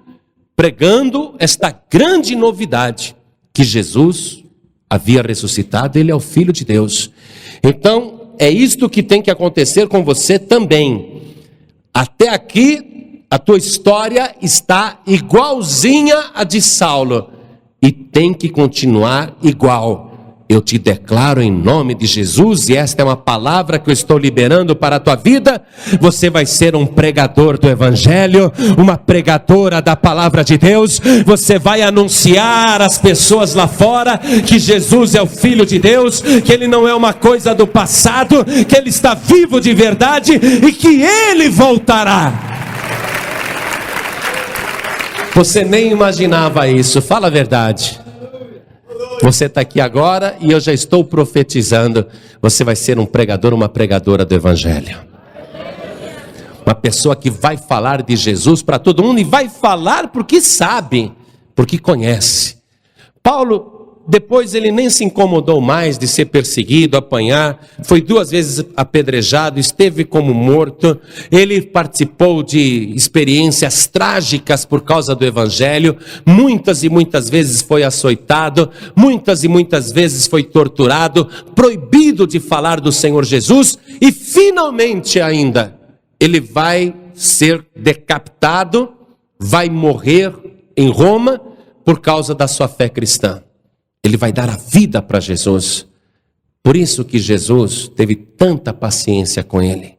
pregando esta grande novidade, que Jesus havia ressuscitado, Ele é o Filho de Deus. Então, é isto que tem que acontecer com você também. Até aqui, a tua história está igualzinha à de Saulo, e tem que continuar igual. Eu te declaro em nome de Jesus, e esta é uma palavra que eu estou liberando para a tua vida. Você vai ser um pregador do Evangelho, uma pregadora da palavra de Deus. Você vai anunciar às pessoas lá fora que Jesus é o Filho de Deus, que Ele não é uma coisa do passado, que Ele está vivo de verdade e que Ele voltará. Você nem imaginava isso, fala a verdade. Você está aqui agora e eu já estou profetizando. Você vai ser um pregador, uma pregadora do Evangelho. Uma pessoa que vai falar de Jesus para todo mundo, e vai falar porque sabe, porque conhece. Paulo, depois ele nem se incomodou mais de ser perseguido, apanhar, foi 2 vezes apedrejado, esteve como morto, ele participou de experiências trágicas por causa do Evangelho, muitas e muitas vezes foi açoitado, muitas e muitas vezes foi torturado, proibido de falar do Senhor Jesus, e finalmente ainda, ele vai ser decapitado, vai morrer em Roma por causa da sua fé cristã. Ele vai dar a vida para Jesus. Por isso que Jesus teve tanta paciência com ele.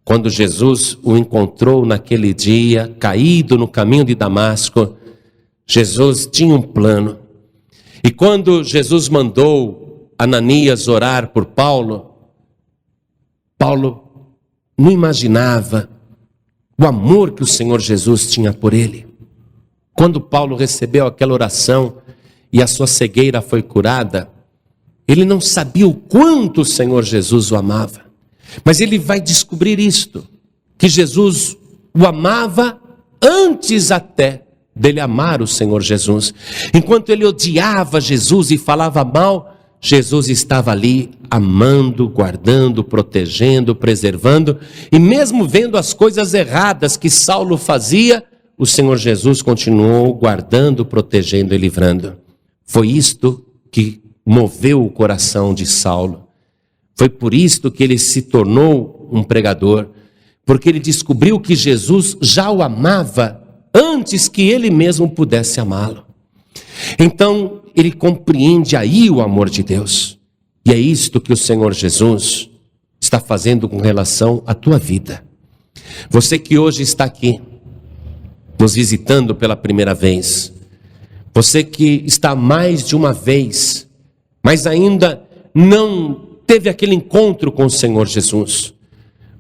Quando Jesus o encontrou naquele dia, caído no caminho de Damasco, Jesus tinha um plano. E quando Jesus mandou Ananias orar por Paulo, Paulo não imaginava o amor que o Senhor Jesus tinha por ele. Quando Paulo recebeu aquela oração e a sua cegueira foi curada, ele não sabia o quanto o Senhor Jesus o amava. Mas ele vai descobrir isto, que Jesus o amava antes até dele amar o Senhor Jesus. Enquanto ele odiava Jesus e falava mal, Jesus estava ali amando, guardando, protegendo, preservando, e mesmo vendo as coisas erradas que Saulo fazia, o Senhor Jesus continuou guardando, protegendo e livrando. Foi isto que moveu o coração de Saulo. Foi por isto que ele se tornou um pregador, porque ele descobriu que Jesus já o amava antes que ele mesmo pudesse amá-lo. Então, ele compreende aí o amor de Deus. E é isto que o Senhor Jesus está fazendo com relação à tua vida. Você que hoje está aqui, nos visitando pela primeira vez. Você que está mais de uma vez, mas ainda não teve aquele encontro com o Senhor Jesus.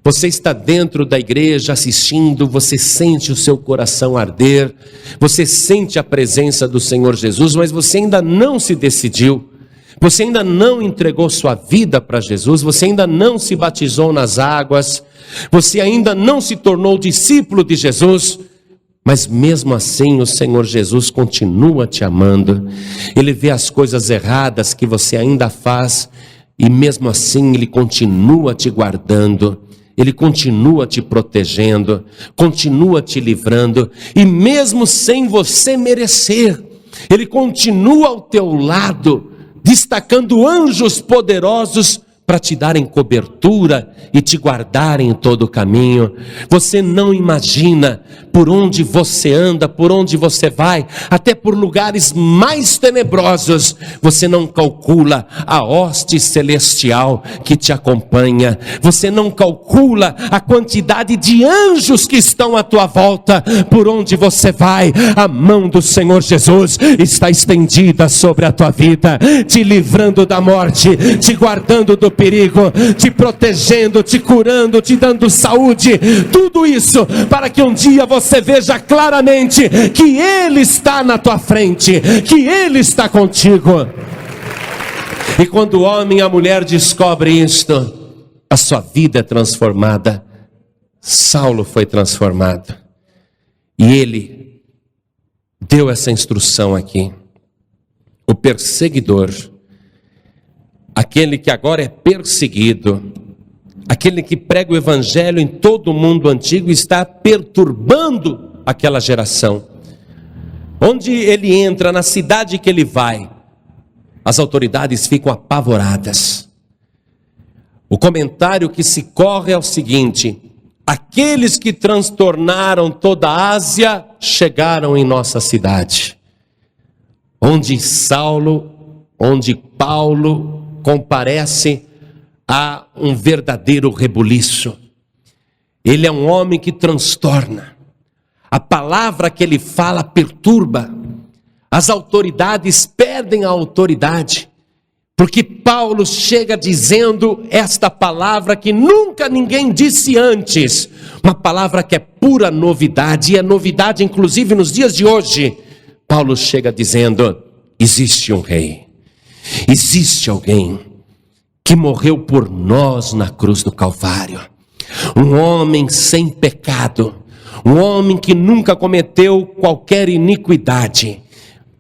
Você está dentro da igreja assistindo, você sente o seu coração arder, você sente a presença do Senhor Jesus, mas você ainda não se decidiu, você ainda não entregou sua vida para Jesus, você ainda não se batizou nas águas, você ainda não se tornou discípulo de Jesus, mas mesmo assim o Senhor Jesus continua te amando. Ele vê as coisas erradas que você ainda faz e mesmo assim Ele continua te guardando. Ele continua te protegendo, continua te livrando, e mesmo sem você merecer, Ele continua ao teu lado, destacando anjos poderosos para te darem cobertura e te guardarem em todo o caminho. Você não imagina por onde você anda, por onde você vai, até por lugares mais tenebrosos, você não calcula a hoste celestial que te acompanha, você não calcula a quantidade de anjos que estão à tua volta, por onde você vai, a mão do Senhor Jesus está estendida sobre a tua vida, te livrando da morte, te guardando do perigo, te protegendo, te curando, te dando saúde, tudo isso para que um dia você veja claramente que Ele está na tua frente, que Ele está contigo. E quando o homem e a mulher descobrem isto, a sua vida é transformada. Saulo foi transformado, e ele deu essa instrução aqui. O perseguidor, aquele que agora é perseguido, aquele que prega o evangelho em todo o mundo antigo, está perturbando aquela geração. Onde ele entra, na cidade que ele vai, as autoridades ficam apavoradas. O comentário que se corre é o seguinte: aqueles que transtornaram toda a Ásia chegaram em nossa cidade. Onde Saulo, onde Paulo comparece, há um verdadeiro rebuliço. Ele é um homem que transtorna. A palavra que ele fala perturba. As autoridades perdem a autoridade, porque Paulo chega dizendo esta palavra que nunca ninguém disse antes. Uma palavra que é pura novidade, e é novidade inclusive nos dias de hoje. Paulo chega dizendo: existe um rei, existe alguém que morreu por nós na cruz do Calvário, um homem sem pecado, um homem que nunca cometeu qualquer iniquidade,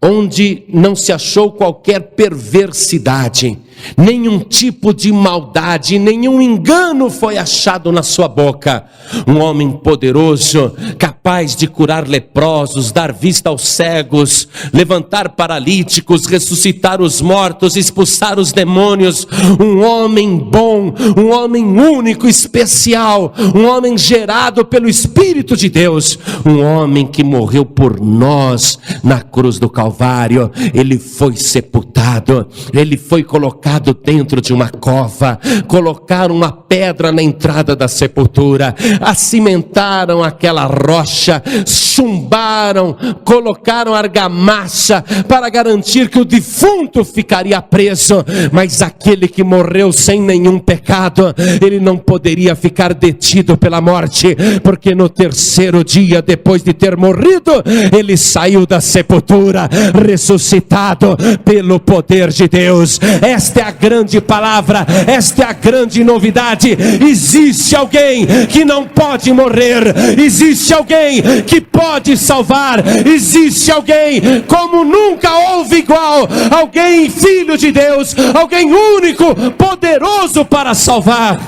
onde não se achou qualquer perversidade, nenhum tipo de maldade, nenhum engano foi achado na sua boca. Um homem poderoso, capaz de curar leprosos, dar vista aos cegos, levantar paralíticos, ressuscitar os mortos, expulsar os demônios. Um homem bom, um homem único, especial, um homem gerado pelo Espírito de Deus, um homem que morreu por nós na cruz do Calvário. Ele foi sepultado, ele foi colocado dentro de uma cova, colocaram uma pedra na entrada da sepultura, acimentaram aquela rocha, chumbaram, colocaram argamassa para garantir que o defunto ficaria preso, mas aquele que morreu sem nenhum pecado, ele não poderia ficar detido pela morte, porque no terceiro dia depois de ter morrido, ele saiu da sepultura, ressuscitado pelo poder de Deus. Esta é a grande palavra, esta é a grande novidade. Existe alguém que não pode morrer, existe alguém alguém que pode salvar, existe alguém como nunca houve igual, alguém filho de Deus, alguém único, poderoso para salvar.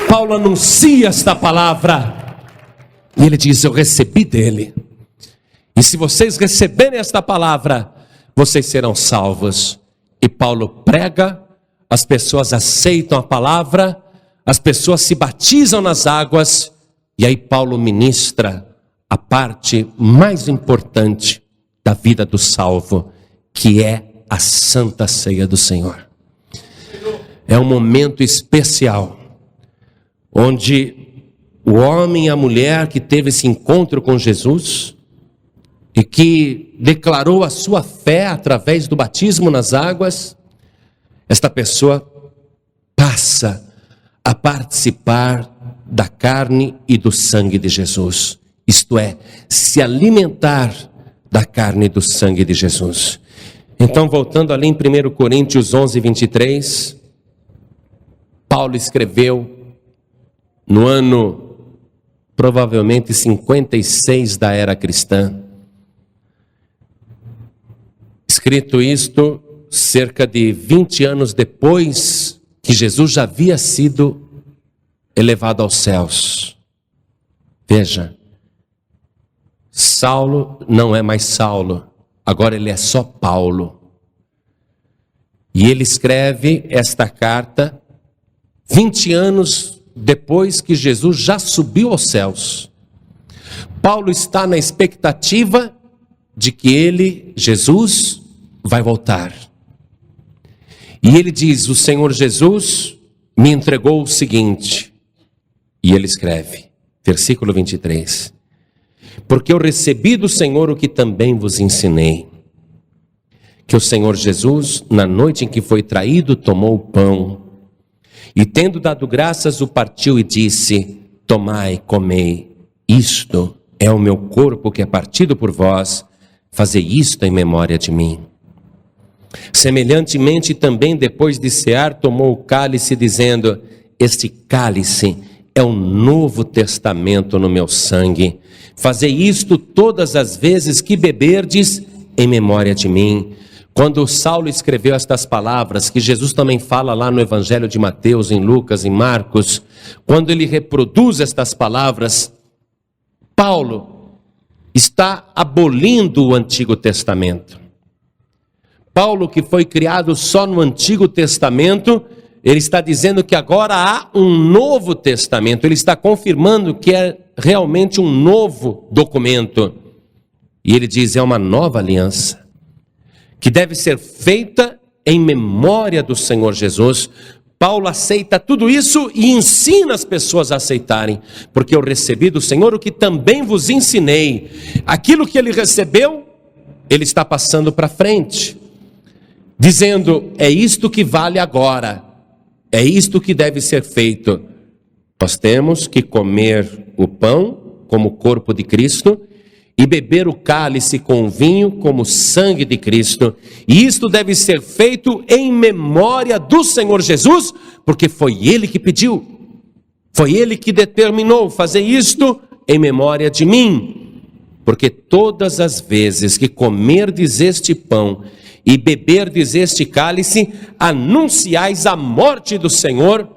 Paulo anuncia esta palavra e ele diz: eu recebi dele, e se vocês receberem esta palavra, vocês serão salvos. E Paulo prega, as pessoas aceitam a palavra, as pessoas se batizam nas águas, e aí Paulo ministra a parte mais importante da vida do salvo, que é a Santa Ceia do Senhor. É um momento especial, onde o homem e a mulher que teve esse encontro com Jesus, e que declarou a sua fé através do batismo nas águas, esta pessoa passa a participar da carne e do sangue de Jesus. Isto é, se alimentar da carne e do sangue de Jesus. Então, voltando ali em 1 Coríntios 11, 23, Paulo escreveu no ano, provavelmente 56 da era cristã. Escrito isto cerca de 20 anos depois que Jesus já havia sido elevado aos céus. Veja, Saulo não é mais Saulo, agora ele é só Paulo. E ele escreve esta carta 20 anos depois que Jesus já subiu aos céus. Paulo está na expectativa de que ele, Jesus, vai voltar. E ele diz: o Senhor Jesus me entregou o seguinte, e ele escreve, versículo 23, porque eu recebi do Senhor o que também vos ensinei, que o Senhor Jesus, na noite em que foi traído, tomou o pão, e tendo dado graças, o partiu e disse: tomai, comei, isto é o meu corpo que é partido por vós, fazei isto em memória de mim. Semelhantemente também, depois de cear, tomou o cálice, dizendo: este cálice é o novo testamento no meu sangue. Fazei isto todas as vezes que beberdes, em memória de mim. Quando Saulo escreveu estas palavras, que Jesus também fala lá no Evangelho de Mateus, em Lucas, em Marcos, quando ele reproduz estas palavras, Paulo está abolindo o Antigo Testamento. Paulo, que foi criado só no Antigo Testamento, ele está dizendo que agora há um novo testamento. Ele está confirmando que é realmente um novo documento. E ele diz: é uma nova aliança, que deve ser feita em memória do Senhor Jesus. Paulo aceita tudo isso e ensina as pessoas a aceitarem, porque eu recebi do Senhor o que também vos ensinei. Aquilo que ele recebeu, ele está passando para frente, dizendo: é isto que vale agora, é isto que deve ser feito. Nós temos que comer o pão como corpo de Cristo e beber o cálice com o vinho como sangue de Cristo. E isto deve ser feito em memória do Senhor Jesus, porque foi Ele que pediu, foi Ele que determinou fazer isto em memória de mim. Porque todas as vezes que comerdes este pão e beberdes este cálice, anunciais a morte do Senhor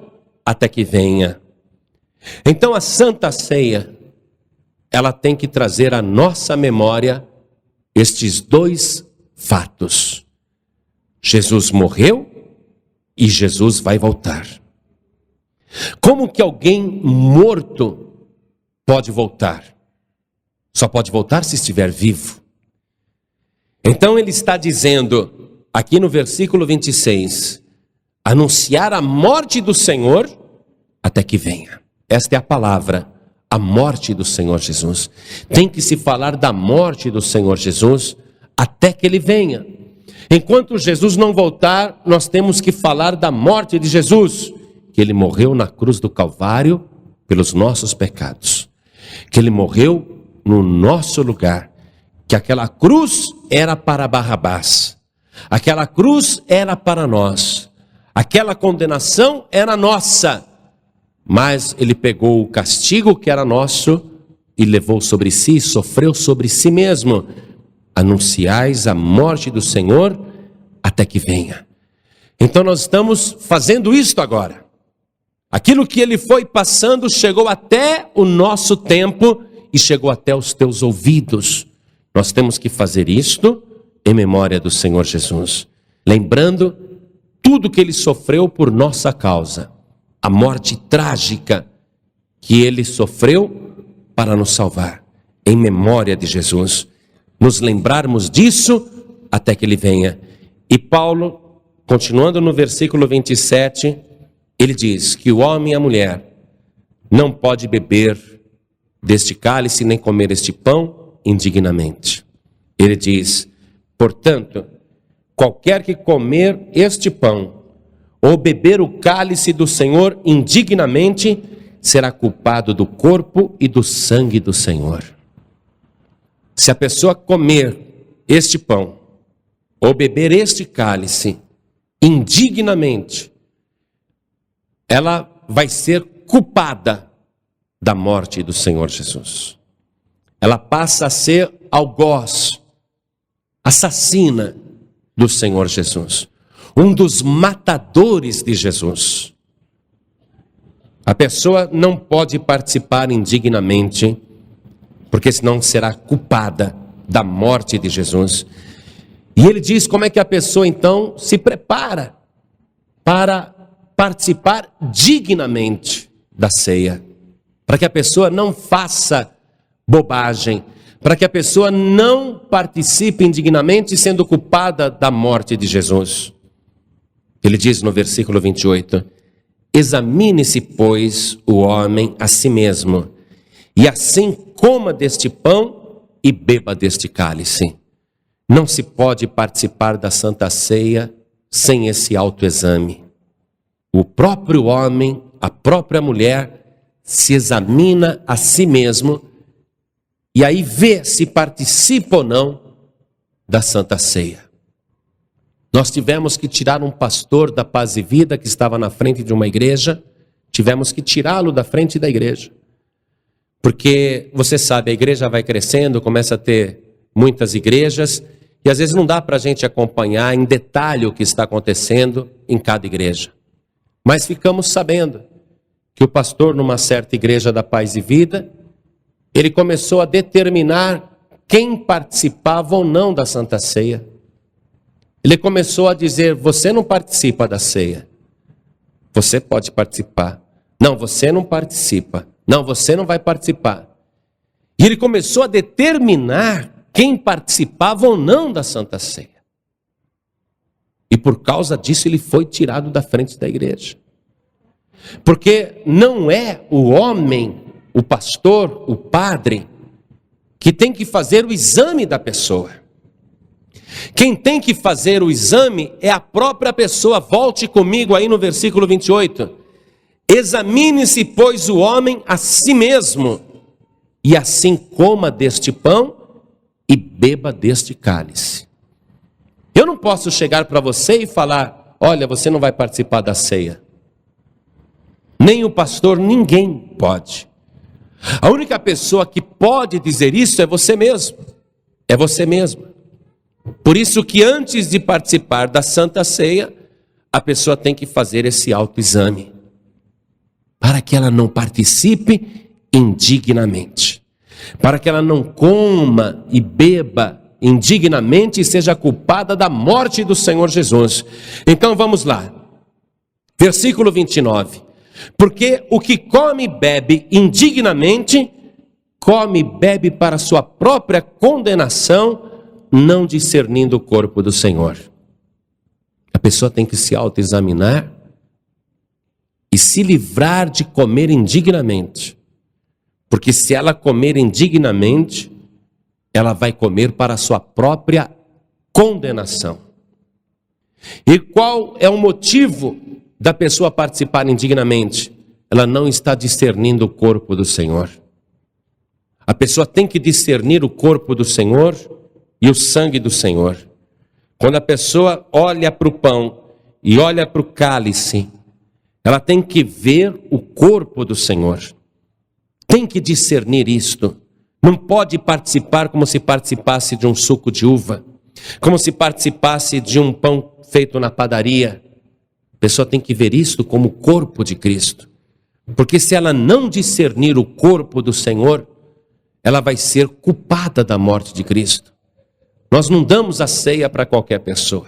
até que venha. Então a Santa Ceia, ela tem que trazer à nossa memória estes dois fatos. Jesus morreu e Jesus vai voltar. Como que alguém morto pode voltar? Só pode voltar se estiver vivo. Então ele está dizendo, aqui no versículo 26, anunciar a morte do Senhor até que venha. Esta é a palavra, a morte do Senhor Jesus. Tem que se falar da morte do Senhor Jesus até que Ele venha. Enquanto Jesus não voltar, nós temos que falar da morte de Jesus, que Ele morreu na cruz do Calvário pelos nossos pecados, que Ele morreu no nosso lugar, que aquela cruz era para Barrabás, aquela cruz era para nós, aquela condenação era nossa, mas Ele pegou o castigo que era nosso e levou sobre si, sofreu sobre si mesmo. Anunciais a morte do Senhor até que venha. Então nós estamos fazendo isto agora. Aquilo que ele foi passando chegou até o nosso tempo e chegou até os teus ouvidos. Nós temos que fazer isto em memória do Senhor Jesus, lembrando tudo que ele sofreu por nossa causa, a morte trágica que ele sofreu para nos salvar, em memória de Jesus. Nos lembrarmos disso até que ele venha. E Paulo, continuando no versículo 27, ele diz que o homem e a mulher não pode beber deste cálice nem comer este pão indignamente. Ele diz, portanto, qualquer que comer este pão ou beber o cálice do Senhor indignamente será culpado do corpo e do sangue do Senhor. Se a pessoa comer este pão ou beber este cálice indignamente, ela vai ser culpada da morte do Senhor Jesus. Ela passa a ser algoz, assassina do Senhor Jesus, um dos matadores de Jesus. A pessoa não pode participar indignamente, porque senão será culpada da morte de Jesus. E ele diz como é que a pessoa então se prepara para participar dignamente da ceia, para que a pessoa não faça bobagem, para que a pessoa não participe indignamente sendo culpada da morte de Jesus. Ele diz no versículo 28, examine-se, pois, o homem a si mesmo, e assim coma deste pão e beba deste cálice. Não se pode participar da Santa Ceia sem esse autoexame. O próprio homem, a própria mulher, se examina a si mesmo e aí vê se participa ou não da Santa Ceia. Nós tivemos que tirar um pastor da Paz e Vida que estava na frente de uma igreja, tivemos que tirá-lo da frente da igreja. Porque, você sabe, a igreja vai crescendo, começa a ter muitas igrejas, e às vezes não dá para a gente acompanhar em detalhe o que está acontecendo em cada igreja. Mas ficamos sabendo que o pastor, numa certa igreja da Paz e Vida, ele começou a determinar quem participava ou não da Santa Ceia. Ele começou a dizer, você não participa da ceia. Você pode participar. Não, você não participa. Não, você não vai participar. E ele começou a determinar quem participava ou não da Santa Ceia. E por causa disso ele foi tirado da frente da igreja. Porque não é o homem, o pastor, o padre, que tem que fazer o exame da pessoa. Quem tem que fazer o exame é a própria pessoa. Volte comigo aí no versículo 28. Examine-se, pois, o homem a si mesmo, e assim coma deste pão e beba deste cálice. Eu não posso chegar para você e falar, olha, você não vai participar da ceia. Nem o pastor, ninguém pode. A única pessoa que pode dizer isso é você mesmo. É você mesmo. Por isso que antes de participar da Santa Ceia, a pessoa tem que fazer esse autoexame, para que ela não participe indignamente, para que ela não coma e beba indignamente e seja culpada da morte do Senhor Jesus. Então vamos lá, versículo 29, porque o que come e bebe indignamente, come e bebe para sua própria condenação, não discernindo o corpo do Senhor. A pessoa tem que se autoexaminar e se livrar de comer indignamente. Porque se ela comer indignamente, ela vai comer para a sua própria condenação. E qual é o motivo da pessoa participar indignamente? Ela não está discernindo o corpo do Senhor. A pessoa tem que discernir o corpo do Senhor e o sangue do Senhor. Quando a pessoa olha para o pão e olha para o cálice, ela tem que ver o corpo do Senhor. Tem que discernir isto. Não pode participar como se participasse de um suco de uva, como se participasse de um pão feito na padaria. A pessoa tem que ver isto como o corpo de Cristo. Porque se ela não discernir o corpo do Senhor, ela vai ser culpada da morte de Cristo. Nós não damos a ceia para qualquer pessoa.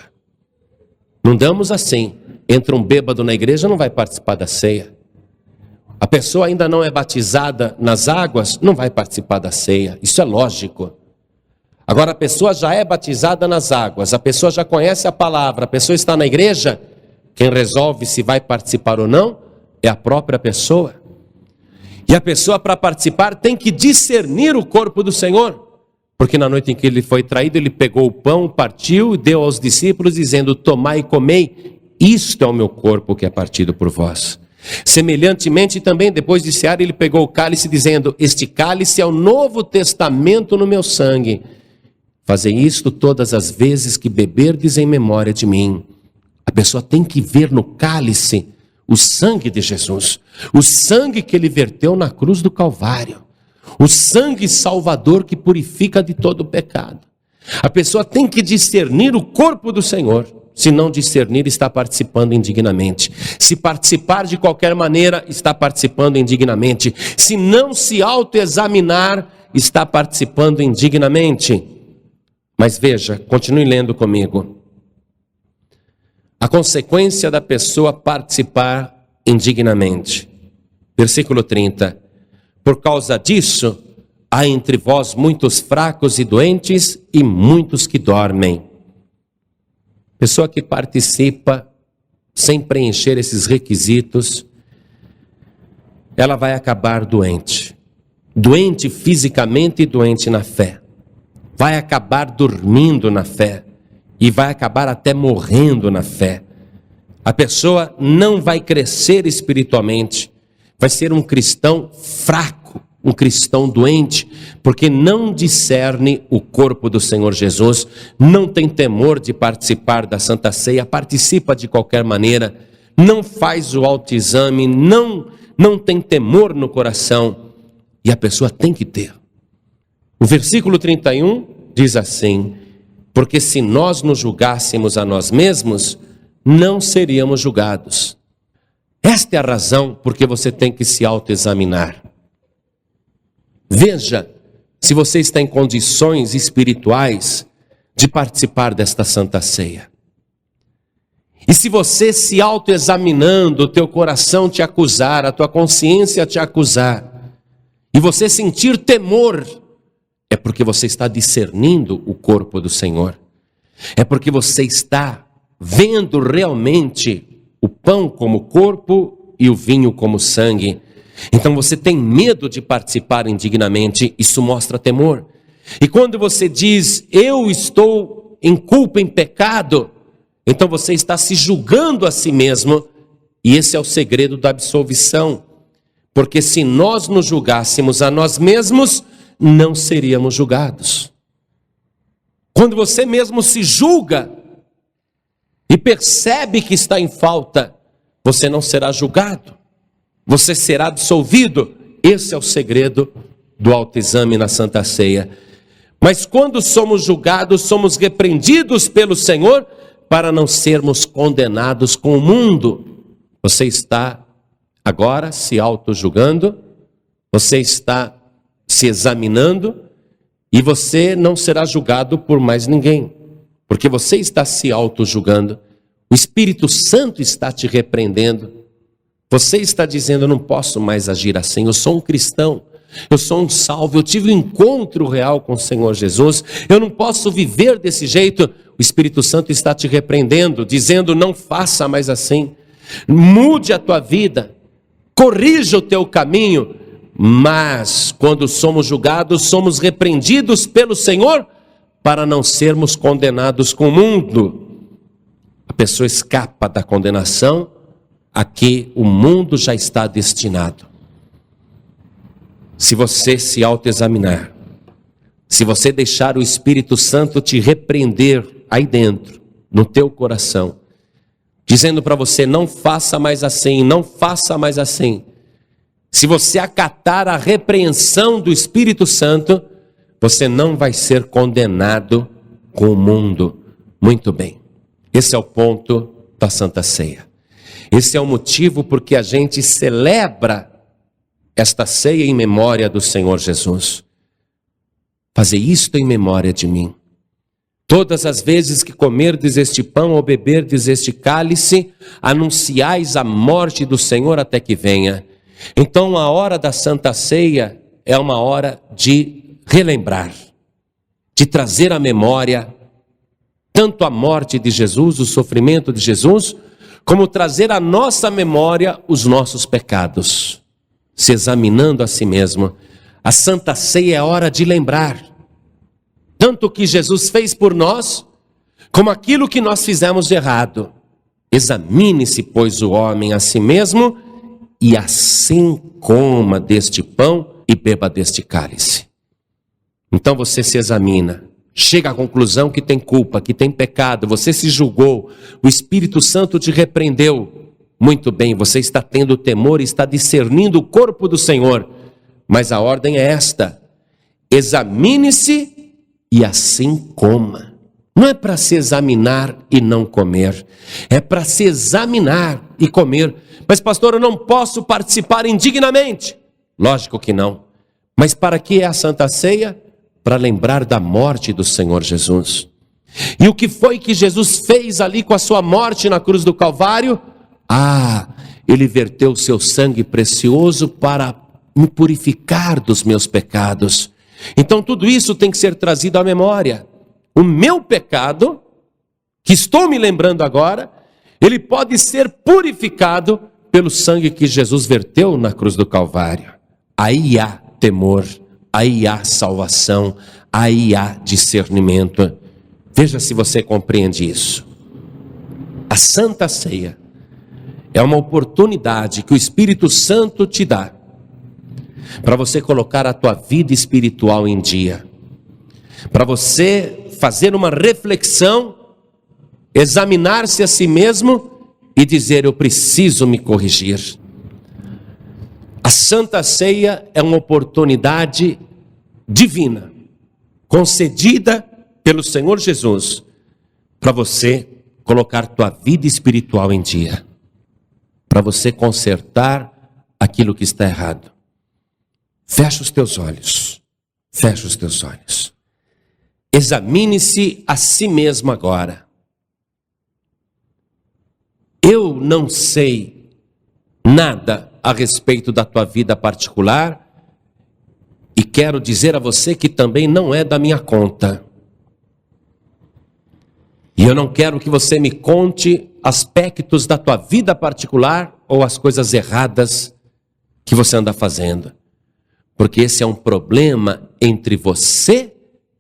Não damos assim. Entra um bêbado na igreja, não vai participar da ceia. A pessoa ainda não é batizada nas águas, não vai participar da ceia. Isso é lógico. Agora a pessoa já é batizada nas águas, a pessoa já conhece a palavra, a pessoa está na igreja, quem resolve se vai participar ou não é a própria pessoa. E a pessoa, para participar, tem que discernir o corpo do Senhor. Porque na noite em que ele foi traído, ele pegou o pão, partiu e deu aos discípulos, dizendo: tomai e comei, isto é o meu corpo que é partido por vós. Semelhantemente também, depois de cear, ele pegou o cálice, dizendo: este cálice é o novo testamento no meu sangue. Fazei isto todas as vezes que beberdes em memória de mim. A pessoa tem que ver no cálice o sangue de Jesus, o sangue que ele verteu na cruz do Calvário, o sangue salvador que purifica de todo o pecado. A pessoa tem que discernir o corpo do Senhor. Se não discernir, está participando indignamente. Se participar de qualquer maneira, está participando indignamente. Se não se autoexaminar, está participando indignamente. Mas veja, continue lendo comigo. A consequência da pessoa participar indignamente. Versículo 30. Por causa disso, há entre vós muitos fracos e doentes e muitos que dormem. Pessoa que participa sem preencher esses requisitos, ela vai acabar doente. Doente fisicamente e doente na fé. Vai acabar dormindo na fé. E vai acabar até morrendo na fé. A pessoa não vai crescer espiritualmente. Vai ser um cristão fraco, um cristão doente, porque não discerne o corpo do Senhor Jesus, não tem temor de participar da Santa Ceia, participa de qualquer maneira, não faz o autoexame, não tem temor no coração, e a pessoa tem que ter. O versículo 31 diz assim: porque se nós nos julgássemos a nós mesmos, não seríamos julgados. Esta é a razão porque você tem que se autoexaminar. Veja se você está em condições espirituais de participar desta Santa Ceia. E se você se autoexaminando, o teu coração te acusar, a tua consciência te acusar, e você sentir temor, é porque você está discernindo o corpo do Senhor. É porque você está vendo realmente o pão como corpo e o vinho como sangue. Então você tem medo de participar indignamente, isso mostra temor. E quando você diz: eu estou em culpa, em pecado, então você está se julgando a si mesmo, e esse é o segredo da absolvição. Porque se nós nos julgássemos a nós mesmos, não seríamos julgados. Quando você mesmo se julga e percebe que está em falta, você não será julgado, você será absolvido. Esse é o segredo do autoexame na Santa Ceia. Mas quando somos julgados, somos repreendidos pelo Senhor para não sermos condenados com o mundo. Você está agora se auto-julgando, você está se examinando, e você não será julgado por mais ninguém, porque você está se auto-julgando. O Espírito Santo está te repreendendo. Você está dizendo: eu não posso mais agir assim, eu sou um cristão, eu sou um salvo, eu tive um encontro real com o Senhor Jesus, eu não posso viver desse jeito. O Espírito Santo está te repreendendo, dizendo: não faça mais assim, mude a tua vida, corrija o teu caminho. Mas quando somos julgados, somos repreendidos pelo Senhor para não sermos condenados com o mundo. A pessoa escapa da condenação a que o mundo já está destinado. Se você se autoexaminar, se você deixar o Espírito Santo te repreender aí dentro, no teu coração, dizendo para você: não faça mais assim, não faça mais assim. se você acatar a repreensão do Espírito Santo, você não vai ser condenado com o mundo. Muito bem. Esse é o ponto da Santa Ceia. Esse é o motivo porque a gente celebra esta ceia em memória do Senhor Jesus. Fazer isto em memória de mim. Todas as vezes que comerdes este pão ou beberdes este cálice, anunciais a morte do Senhor até que venha. Então a hora da Santa Ceia é uma hora de relembrar, de trazer à memória tanto a morte de Jesus, o sofrimento de Jesus, como trazer à nossa memória os nossos pecados. Se examinando a si mesmo, a Santa Ceia é hora de lembrar tanto o que Jesus fez por nós, como aquilo que nós fizemos de errado. Examine-se, pois, o homem a si mesmo, e assim coma deste pão e beba deste cálice. Então você se examina, chega à conclusão que tem culpa, que tem pecado, você se julgou, o Espírito Santo te repreendeu. Muito bem, você está tendo temor, está discernindo o corpo do Senhor, mas a ordem é esta: examine-se e assim coma. Não é para se examinar e não comer, é para se examinar e comer. Mas pastor, eu não posso participar indignamente. Lógico que não. Mas para que é a Santa Ceia? Para lembrar da morte do Senhor Jesus. E o que foi que Jesus fez ali com a sua morte na cruz do Calvário? Ele verteu o seu sangue precioso para me purificar dos meus pecados. Então tudo isso tem que ser trazido à memória. O meu pecado, que estou me lembrando agora, ele pode ser purificado pelo sangue que Jesus verteu na cruz do Calvário. Aí há temor, aí há salvação, aí há discernimento. Veja se você compreende isso. A Santa Ceia é uma oportunidade que o Espírito Santo te dá para você colocar a tua vida espiritual em dia, para você fazer uma reflexão, examinar-se a si mesmo e dizer: eu preciso me corrigir. A Santa Ceia é uma oportunidade divina, concedida pelo Senhor Jesus, para você colocar tua vida espiritual em dia, para você consertar aquilo que está errado. Fecha os teus olhos, fecha os teus olhos. Examine-se a si mesmo agora. Eu não sei nada a respeito da tua vida particular e quero dizer a você que também não é da minha conta. E eu não quero que você me conte aspectos da tua vida particular ou as coisas erradas que você anda fazendo. Porque esse é um problema entre você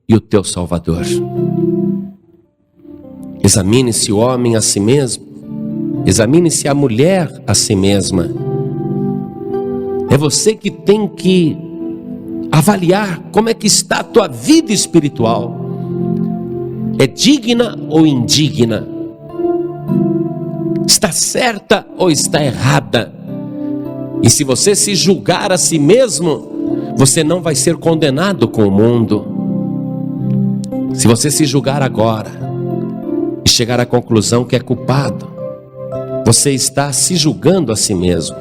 e o teu Salvador. Examine-se o homem a si mesmo. Examine-se a mulher a si mesma. É você que tem que avaliar como é que está a tua vida espiritual. É digna ou indigna? Está certa ou está errada? E se você se julgar a si mesmo, você não vai ser condenado com o mundo. Se você se julgar agora e chegar à conclusão que é culpado, você está se julgando a si mesmo.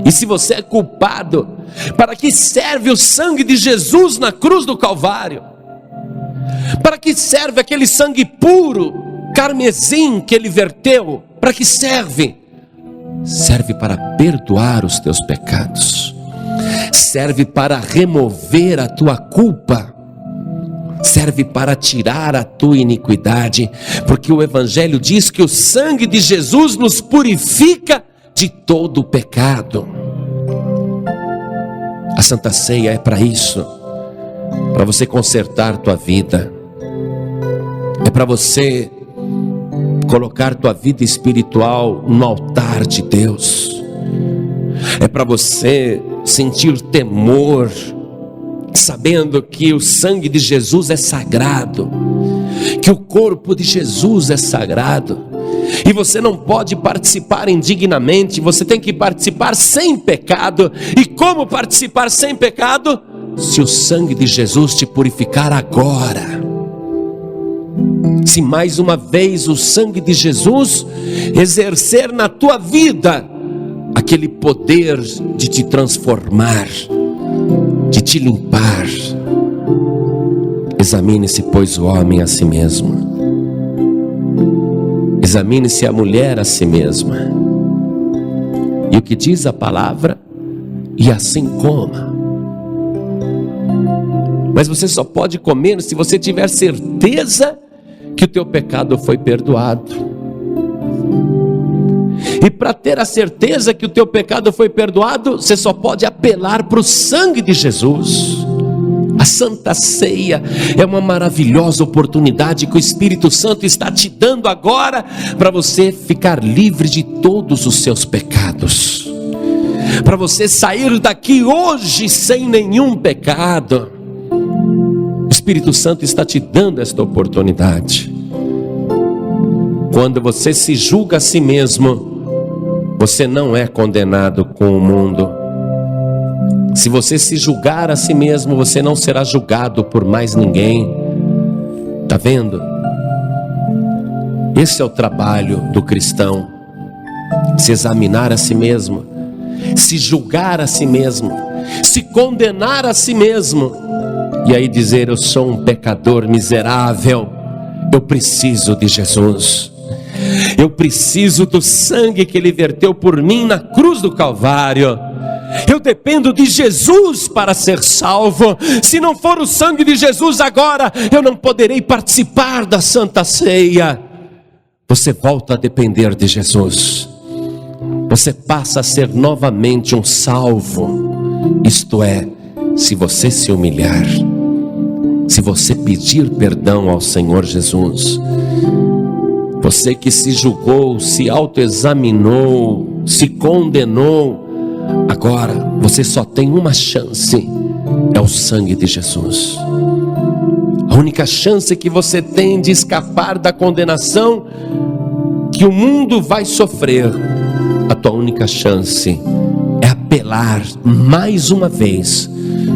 E se você é culpado, para que serve o sangue de Jesus na cruz do Calvário? Para que serve aquele sangue puro, carmesim que ele verteu? Para que serve? Serve para perdoar os teus pecados. Serve para remover a tua culpa. Serve para tirar a tua iniquidade. Porque o Evangelho diz que o sangue de Jesus nos purifica de todo o pecado. A Santa Ceia é para isso. Para você consertar tua vida. É para você colocar tua vida espiritual no altar de Deus. É para você sentir temor, sabendo que o sangue de Jesus é sagrado, que o corpo de Jesus é sagrado, E você não pode participar indignamente, você tem que participar sem pecado. E como participar sem pecado? Se o sangue de Jesus te purificar agora. Se mais uma vez o sangue de Jesus exercer na tua vida aquele poder de te transformar, de te limpar. Examine-se, pois, o homem a si mesmo. Examine-se a mulher a si mesma. E o que diz a palavra? E assim coma. Mas você só pode comer se você tiver certeza que o teu pecado foi perdoado. E para ter a certeza que o teu pecado foi perdoado, você só pode apelar para o sangue de Jesus. A Santa Ceia é uma maravilhosa oportunidade que o Espírito Santo está te dando agora para você ficar livre de todos os seus pecados, para você sair daqui hoje sem nenhum pecado. O Espírito Santo está te dando esta oportunidade. Quando você se julga a si mesmo, você não é condenado com o mundo. Se você se julgar a si mesmo, você não será julgado por mais ninguém. Está vendo? Esse é o trabalho do cristão. Se examinar a si mesmo, se julgar a si mesmo, se condenar a si mesmo, e aí dizer: eu sou um pecador miserável, eu preciso de Jesus, eu preciso do sangue que Ele verteu por mim na cruz do Calvário. Eu dependo de Jesus para ser salvo. Se não for o sangue de Jesus agora, eu não poderei participar da Santa Ceia. Você volta a depender de Jesus. Você passa a ser novamente um salvo. Isto é, se você se humilhar, se você pedir perdão ao Senhor Jesus. Você que se julgou, se autoexaminou, se condenou, agora você só tem uma chance, é o sangue de Jesus. A única chance que você tem de escapar da condenação que o mundo vai sofrer, a tua única chance é apelar mais uma vez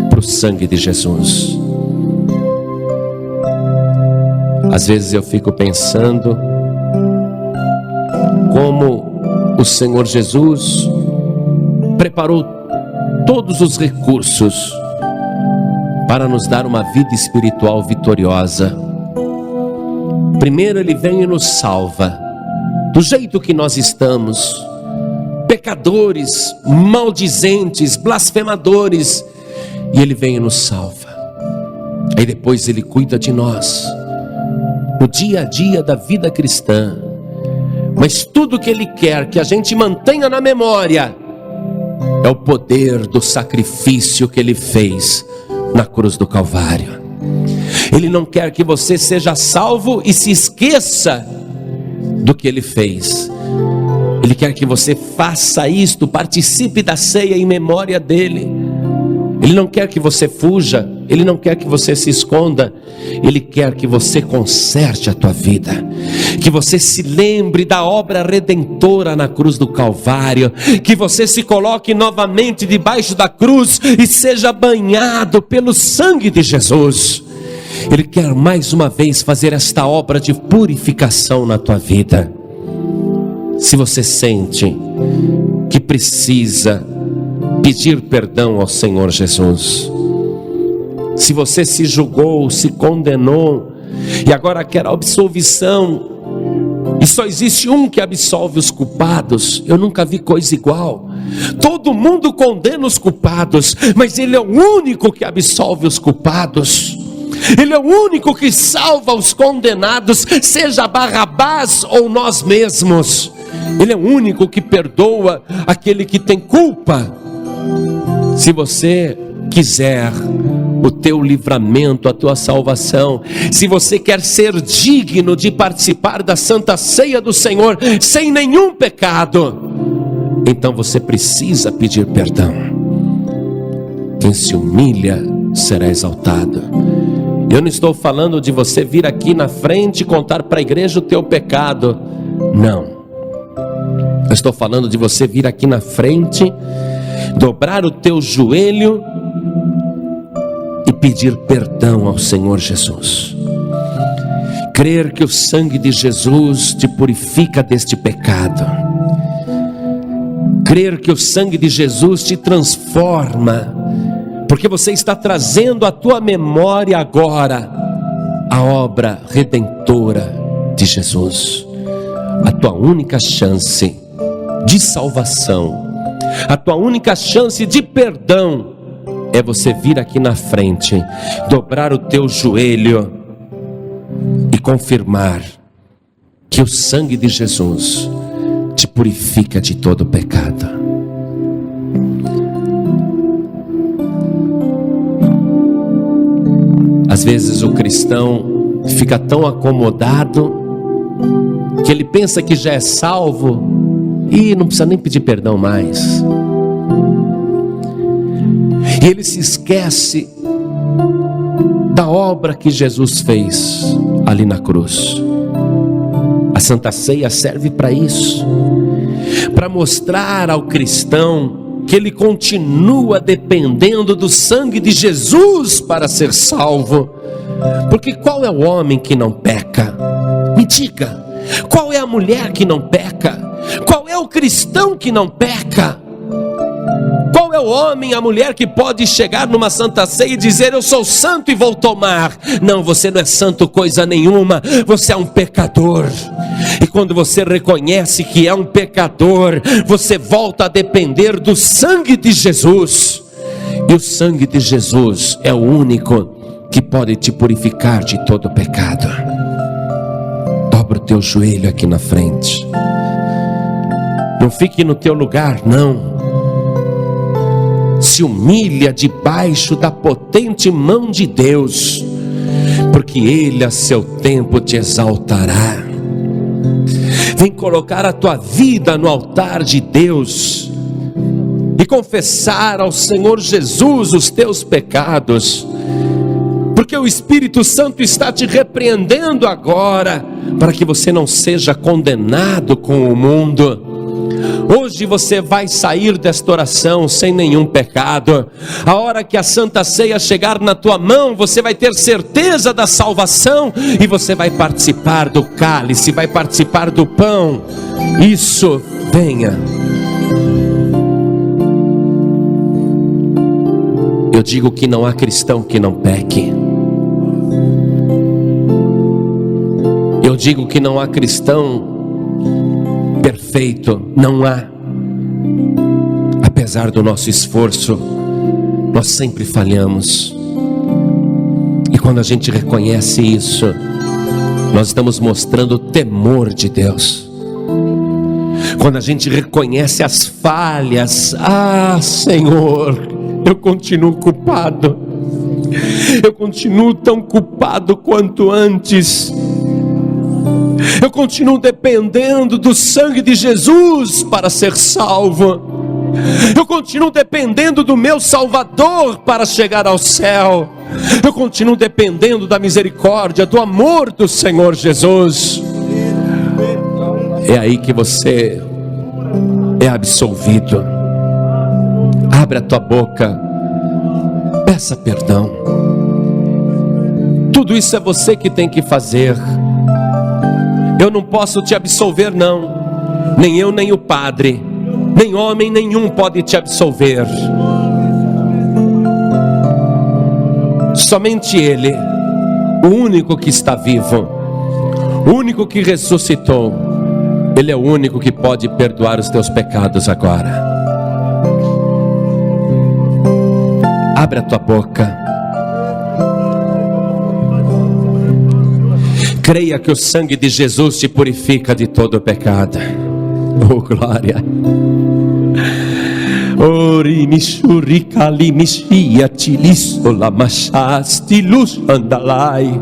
para o sangue de Jesus. Às vezes eu fico pensando como o Senhor Jesus preparou todos os recursos para nos dar uma vida espiritual vitoriosa. Primeiro Ele vem e nos salva, do jeito que nós estamos, pecadores, maldizentes, blasfemadores, e Ele vem e nos salva. Aí depois Ele cuida de nós, no dia a dia da vida cristã. Mas tudo que Ele quer que a gente mantenha na memória é o poder do sacrifício que Ele fez na cruz do Calvário. Ele não quer que você seja salvo e se esqueça do que Ele fez. Ele quer que você faça isto, participe da ceia em memória dEle. Ele não quer que você fuja, Ele não quer que você se esconda. Ele quer que você conserte a tua vida, que você se lembre da obra redentora na cruz do Calvário, que você se coloque novamente debaixo da cruz e seja banhado pelo sangue de Jesus. Ele quer mais uma vez fazer esta obra de purificação na tua vida. Se você sente que precisa pedir perdão ao Senhor Jesus, se você se julgou, se condenou e agora quer a absolvição, e só existe um que absolve os culpados, eu nunca vi coisa igual. Todo mundo condena os culpados, mas Ele é o único que absolve os culpados. Ele é o único que salva os condenados, seja Barrabás ou nós mesmos. Ele é o único que perdoa aquele que tem culpa. Se você quiser o teu livramento, a tua salvação, se você quer ser digno de participar da Santa Ceia do Senhor sem nenhum pecado, então você precisa pedir perdão. Quem se humilha será exaltado. Eu não estou falando de você vir aqui na frente e contar para a igreja o teu pecado. Não. Eu estou falando de você vir aqui na frente, dobrar o teu joelho e pedir perdão ao Senhor Jesus. Crer que o sangue de Jesus te purifica deste pecado. Crer que o sangue de Jesus te transforma, porque você está trazendo à tua memória agora a obra redentora de Jesus. A tua única chance de salvação, a tua única chance de perdão é você vir aqui na frente, dobrar o teu joelho e confirmar que o sangue de Jesus te purifica de todo pecado. Às vezes o cristão fica tão acomodado que ele pensa que já é salvo e não precisa nem pedir perdão mais. E ele se esquece da obra que Jesus fez ali na cruz. A Santa Ceia serve para isso, para mostrar ao cristão que ele continua dependendo do sangue de Jesus para ser salvo. Porque qual é o homem que não peca? Me diga, qual é a mulher que não peca? Qual é o cristão que não peca? Qual é o homem, a mulher que pode chegar numa Santa Ceia e dizer: eu sou santo e vou tomar? Não, você não é santo coisa nenhuma, você é um pecador. E quando você reconhece que é um pecador, você volta a depender do sangue de Jesus. E o sangue de Jesus é o único que pode te purificar de todo pecado. Dobra o teu joelho aqui na frente. Não fique no teu lugar, não. Se humilha debaixo da potente mão de Deus, porque Ele a seu tempo te exaltará. Vem colocar a tua vida no altar de Deus e confessar ao Senhor Jesus os teus pecados, porque o Espírito Santo está te repreendendo agora, para que você não seja condenado com o mundo. Hoje você vai sair desta oração sem nenhum pecado. A hora que a Santa Ceia chegar na tua mão, você vai ter certeza da salvação e você vai participar do cálice, vai participar do pão. Isso, venha. Eu digo que não há cristão que não peque. Eu digo que não há cristão perfeito, não há. Apesar do nosso esforço, nós sempre falhamos. E quando a gente reconhece isso, nós estamos mostrando o temor de Deus. Quando a gente reconhece as falhas, Senhor, eu continuo culpado. Eu continuo tão culpado quanto antes. Eu continuo dependendo do sangue de Jesus para ser salvo. Eu continuo dependendo do meu Salvador para chegar ao céu. Eu continuo dependendo da misericórdia, do amor do Senhor Jesus. É aí que você é absolvido. Abre a tua boca, peça perdão. Tudo isso é você que tem que fazer. Eu não posso te absolver, não. Nem eu, nem o padre, nem homem nenhum pode te absolver. Somente Ele, o único que está vivo, o único que ressuscitou. Ele é o único que pode perdoar os teus pecados agora. Abre a tua boca. Creia que o sangue de Jesus te purifica de todo pecado. Oh, glória. Ori mishurikali mishia tilisola machasti luz andalai.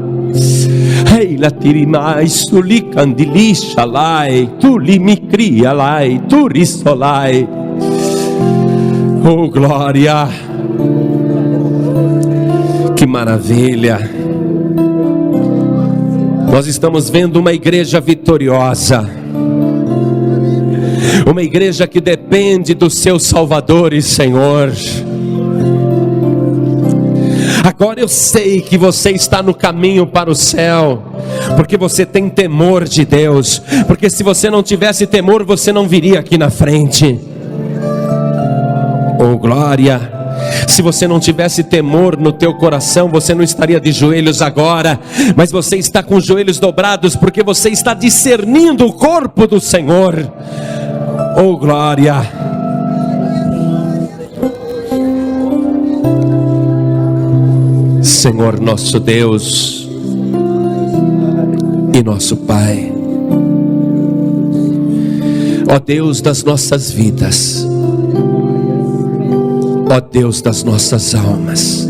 Ei la tirimai sulicandilishalai. Tu limikrialai, tu risolai. Oh, glória. Que maravilha. Nós estamos vendo uma igreja vitoriosa. Uma igreja que depende dos seus salvadores, Senhor. Agora eu sei que você está no caminho para o céu, porque você tem temor de Deus. Porque se você não tivesse temor, você não viria aqui na frente. Oh, glória! Se você não tivesse temor no teu coração, você não estaria de joelhos agora, mas você está com os joelhos dobrados, porque você está discernindo o corpo do Senhor. Oh, glória! Senhor nosso Deus e nosso Pai, ó Deus das nossas vidas, ó Deus das nossas almas,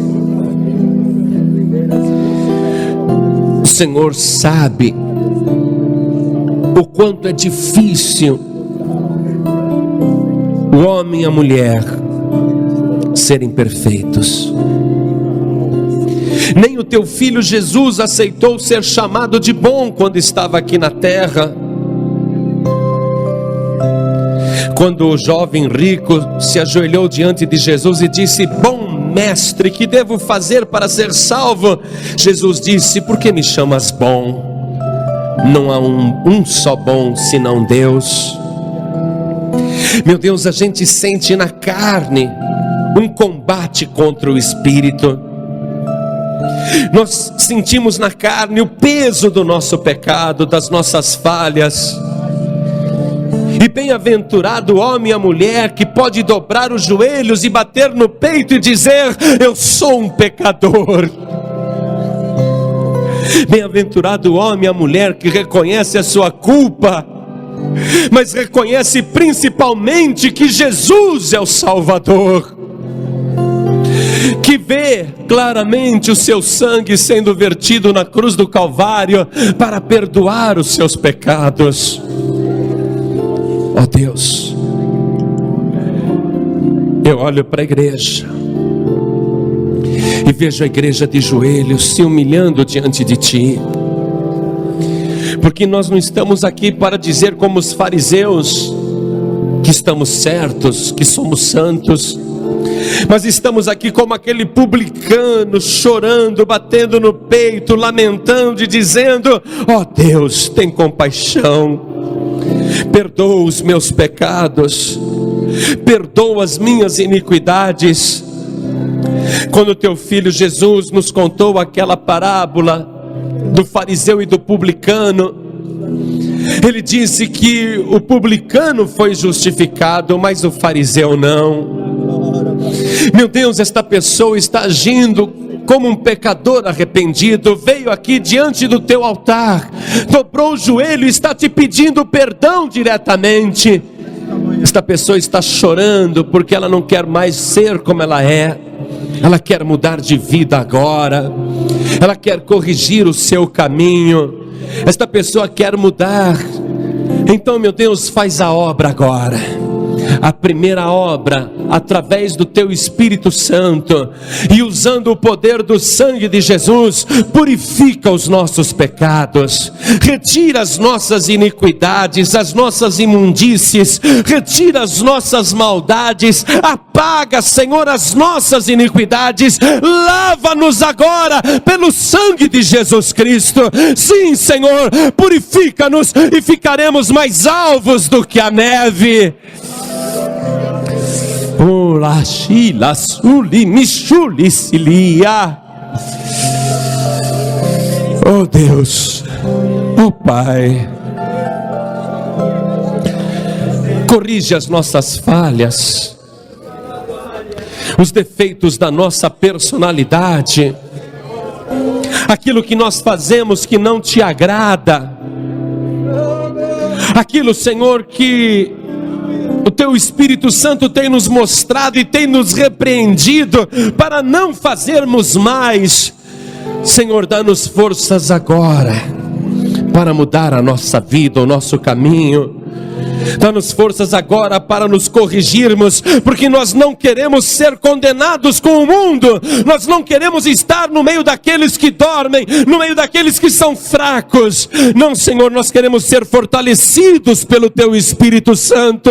o Senhor sabe o quanto é difícil o homem e a mulher serem perfeitos. Nem o teu filho Jesus aceitou ser chamado de bom quando estava aqui na terra. Quando o jovem rico se ajoelhou diante de Jesus e disse: bom mestre, que devo fazer para ser salvo? Jesus disse: por que me chamas bom? Não há um só bom senão Deus. Meu Deus, a gente sente na carne um combate contra o espírito. Nós sentimos na carne o peso do nosso pecado, das nossas falhas. E bem-aventurado o homem e a mulher que pode dobrar os joelhos e bater no peito e dizer: eu sou um pecador. Bem-aventurado o homem e a mulher que reconhece a sua culpa, mas reconhece principalmente que Jesus é o Salvador, que vê claramente o seu sangue sendo vertido na cruz do Calvário para perdoar os seus pecados. Ó Deus, eu olho para a igreja e vejo a igreja de joelhos se humilhando diante de Ti, porque nós não estamos aqui para dizer como os fariseus que estamos certos, que somos santos, mas estamos aqui como aquele publicano, chorando, batendo no peito, lamentando e dizendo: ó Deus, tem compaixão, perdoa os meus pecados, perdoa as minhas iniquidades. Quando teu filho Jesus nos contou aquela parábola do fariseu e do publicano, ele disse que o publicano foi justificado, mas o fariseu não. Meu Deus, esta pessoa está agindo como um pecador arrependido, veio aqui diante do teu altar, dobrou o joelho e está te pedindo perdão diretamente. Esta pessoa está chorando porque ela não quer mais ser como ela é, ela quer mudar de vida agora, ela quer corrigir o seu caminho, esta pessoa quer mudar. Então, meu Deus, faz a obra agora, a primeira obra, através do teu Espírito Santo, e usando o poder do sangue de Jesus, purifica os nossos pecados, retira as nossas iniquidades, as nossas imundícies, retira as nossas maldades, apaga, Senhor, as nossas iniquidades, lava-nos agora pelo sangue de Jesus Cristo. Sim, Senhor, purifica-nos e ficaremos mais alvos do que a neve. Oh Deus, oh Pai, corrige as nossas falhas, os defeitos da nossa personalidade, aquilo que nós fazemos que não te agrada, aquilo, Senhor, que o teu Espírito Santo tem nos mostrado e tem nos repreendido para não fazermos mais. Senhor, dá-nos forças agora para mudar a nossa vida, o nosso caminho. Dá-nos forças agora para nos corrigirmos, porque nós não queremos ser condenados com o mundo, nós não queremos estar no meio daqueles que dormem, no meio daqueles que são fracos. Não, Senhor, nós queremos ser fortalecidos pelo Teu Espírito Santo.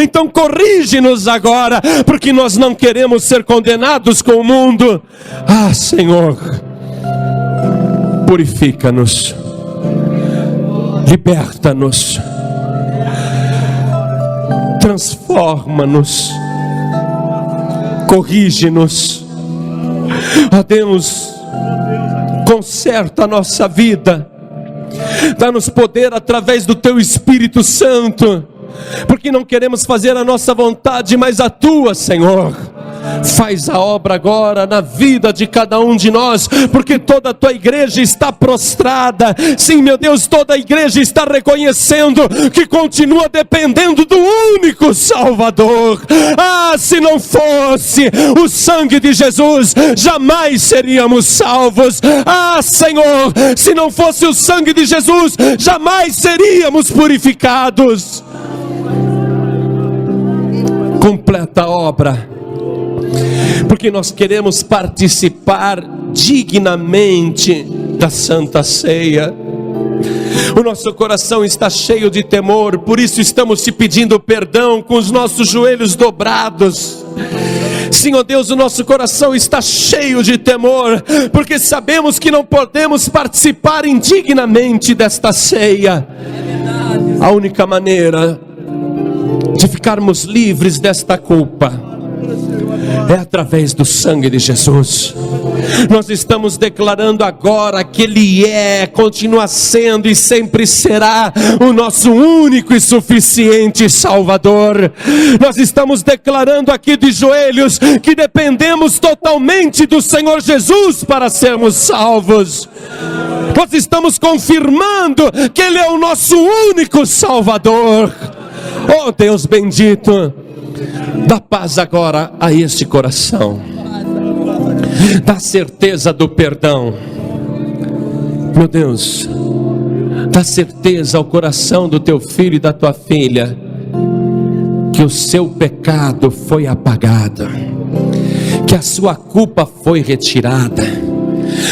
Então corrige-nos agora, porque nós não queremos ser condenados com o mundo. Ah, Senhor, purifica-nos, liberta-nos, transforma-nos, corrige-nos. Ó Deus, conserta a nossa vida, dá-nos poder através do Teu Espírito Santo, porque não queremos fazer a nossa vontade, mas a Tua, Senhor. Faz a obra agora na vida de cada um de nós, porque toda a Tua igreja está prostrada. Sim, meu Deus, toda a igreja está reconhecendo que continua dependendo do único Salvador. Ah, se não fosse o sangue de Jesus, jamais seríamos salvos. Ah, Senhor, se não fosse o sangue de Jesus, jamais seríamos purificados. Completa a obra, porque nós queremos participar dignamente da Santa Ceia. O nosso coração está cheio de temor, por isso estamos te pedindo perdão com os nossos joelhos dobrados. Senhor Deus, o nosso coração está cheio de temor, porque sabemos que não podemos participar indignamente desta ceia. A única maneira de ficarmos livres desta culpa é através do sangue de Jesus. Nós estamos declarando agora que Ele continua sendo e sempre será o nosso único e suficiente Salvador. Nós estamos declarando aqui de joelhos que dependemos totalmente do Senhor Jesus para sermos salvos. Nós estamos confirmando que Ele é o nosso único Salvador. Oh Deus bendito, dá paz agora a este coração, dá certeza do perdão. Meu Deus, dá certeza ao coração do teu filho e da tua filha, que o seu pecado foi apagado, que a sua culpa foi retirada.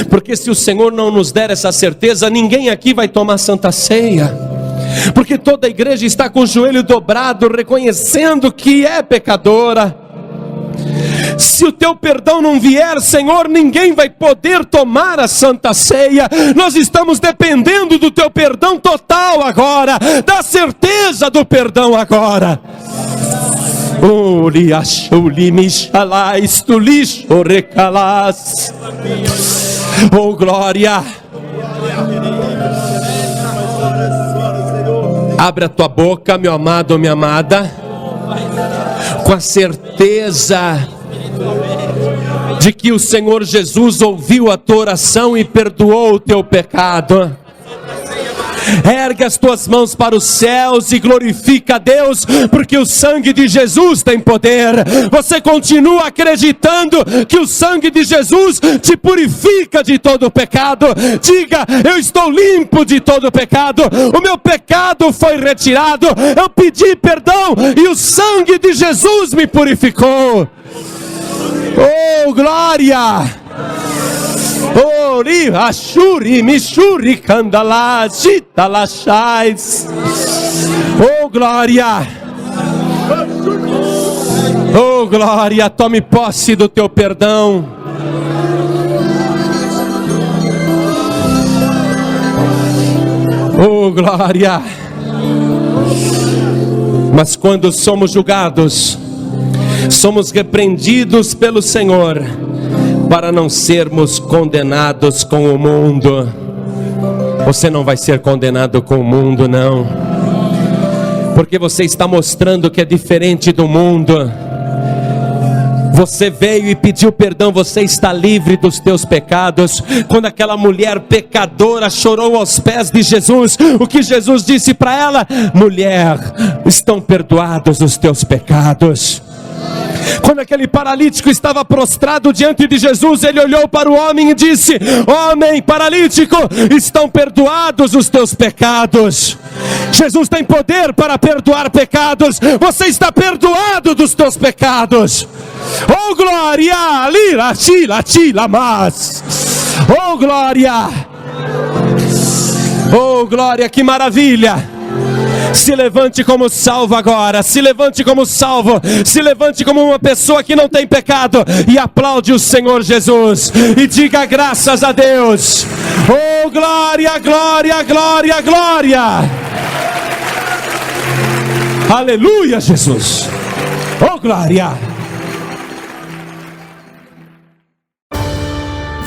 Porque se o Senhor não nos der essa certeza, ninguém aqui vai tomar Santa Ceia. Porque toda a igreja está com o joelho dobrado, reconhecendo que é pecadora. Se o teu perdão não vier, Senhor, ninguém vai poder tomar a Santa Ceia. Nós estamos dependendo do teu perdão total agora, da certeza do perdão agora. Oh glória! Abre a tua boca, meu amado ou minha amada, com a certeza de que o Senhor Jesus ouviu a tua oração e perdoou o teu pecado. Ergue as tuas mãos para os céus e glorifica a Deus, porque o sangue de Jesus tem poder. Você continua acreditando que o sangue de Jesus te purifica de todo o pecado? Diga: eu estou limpo de todo o pecado, o meu pecado foi retirado, eu pedi perdão e o sangue de Jesus me purificou. Oh glória! Ori ashuri mishuri kandala jitalashais. Oh glória! Oh glória! Tome posse do teu perdão. Oh glória! Mas quando somos julgados, somos repreendidos pelo Senhor, para não sermos condenados com o mundo. Você não vai ser condenado com o mundo, não, porque você está mostrando que é diferente do mundo. Você veio e pediu perdão, você está livre dos teus pecados. Quando aquela mulher pecadora chorou aos pés de Jesus, o que Jesus disse para ela? Mulher, estão perdoados os teus pecados. Quando aquele paralítico estava prostrado diante de Jesus, ele olhou para o homem e disse: homem paralítico, estão perdoados os teus pecados. Jesus tem poder para perdoar pecados. Você está perdoado dos teus pecados. Oh glória, lira, chila, chila, mas. Oh glória. Oh glória, que maravilha. Se levante como salvo agora, se levante como salvo, se levante como uma pessoa que não tem pecado e aplaude o Senhor Jesus e diga graças a Deus. Oh glória, glória, glória, glória. Aleluia, Jesus. Oh glória.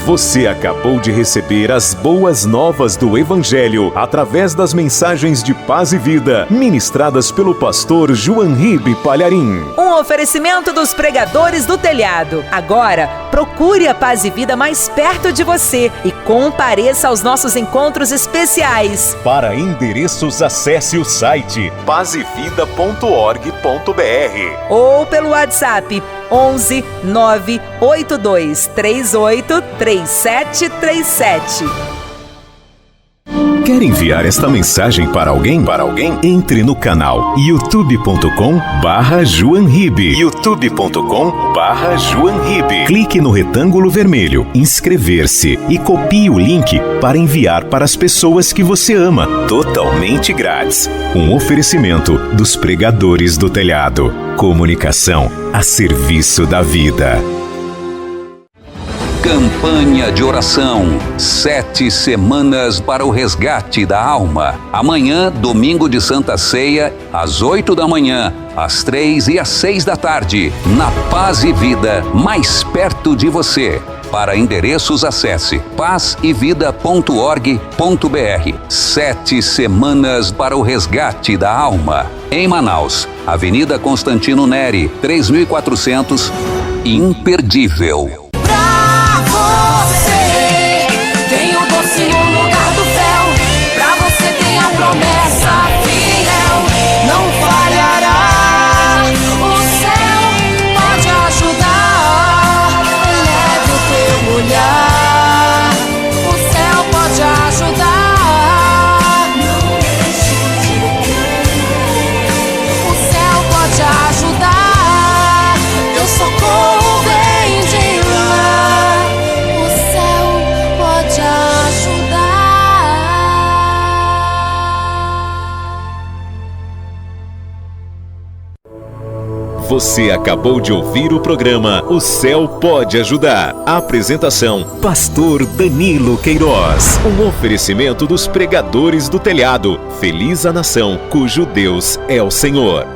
Você acabou de receber as boas novas do Evangelho através das mensagens de paz e vida ministradas pelo pastor João Ribe Palharim. Um oferecimento dos pregadores do telhado. Agora, procure a Paz e Vida mais perto de você e compareça aos nossos encontros especiais. Para endereços, acesse o site pazevida.org.br ou pelo WhatsApp 11 982 38 3737. Quer enviar esta mensagem para alguém? Entre no canal youtube.com/JoãoRibe. youtube.com/JoãoRibe. Clique no retângulo vermelho, inscrever-se e copie o link para enviar para as pessoas que você ama, totalmente grátis. Um oferecimento dos pregadores do telhado. Comunicação a serviço da vida. Campanha de oração, 7 semanas para o resgate da alma. Amanhã, domingo de Santa Ceia, às 8 da manhã, às 3 e às 6 da tarde, na Paz e Vida, mais perto de você. Para endereços, acesse pazevida.org.br. 7 semanas para o resgate da alma. Em Manaus, Avenida Constantino Neri, 3400, imperdível. Você acabou de ouvir o programa O Céu Pode Ajudar. Apresentação: Pastor Danilo Queiroz. Um oferecimento dos pregadores do telhado. Feliz a nação cujo Deus é o Senhor.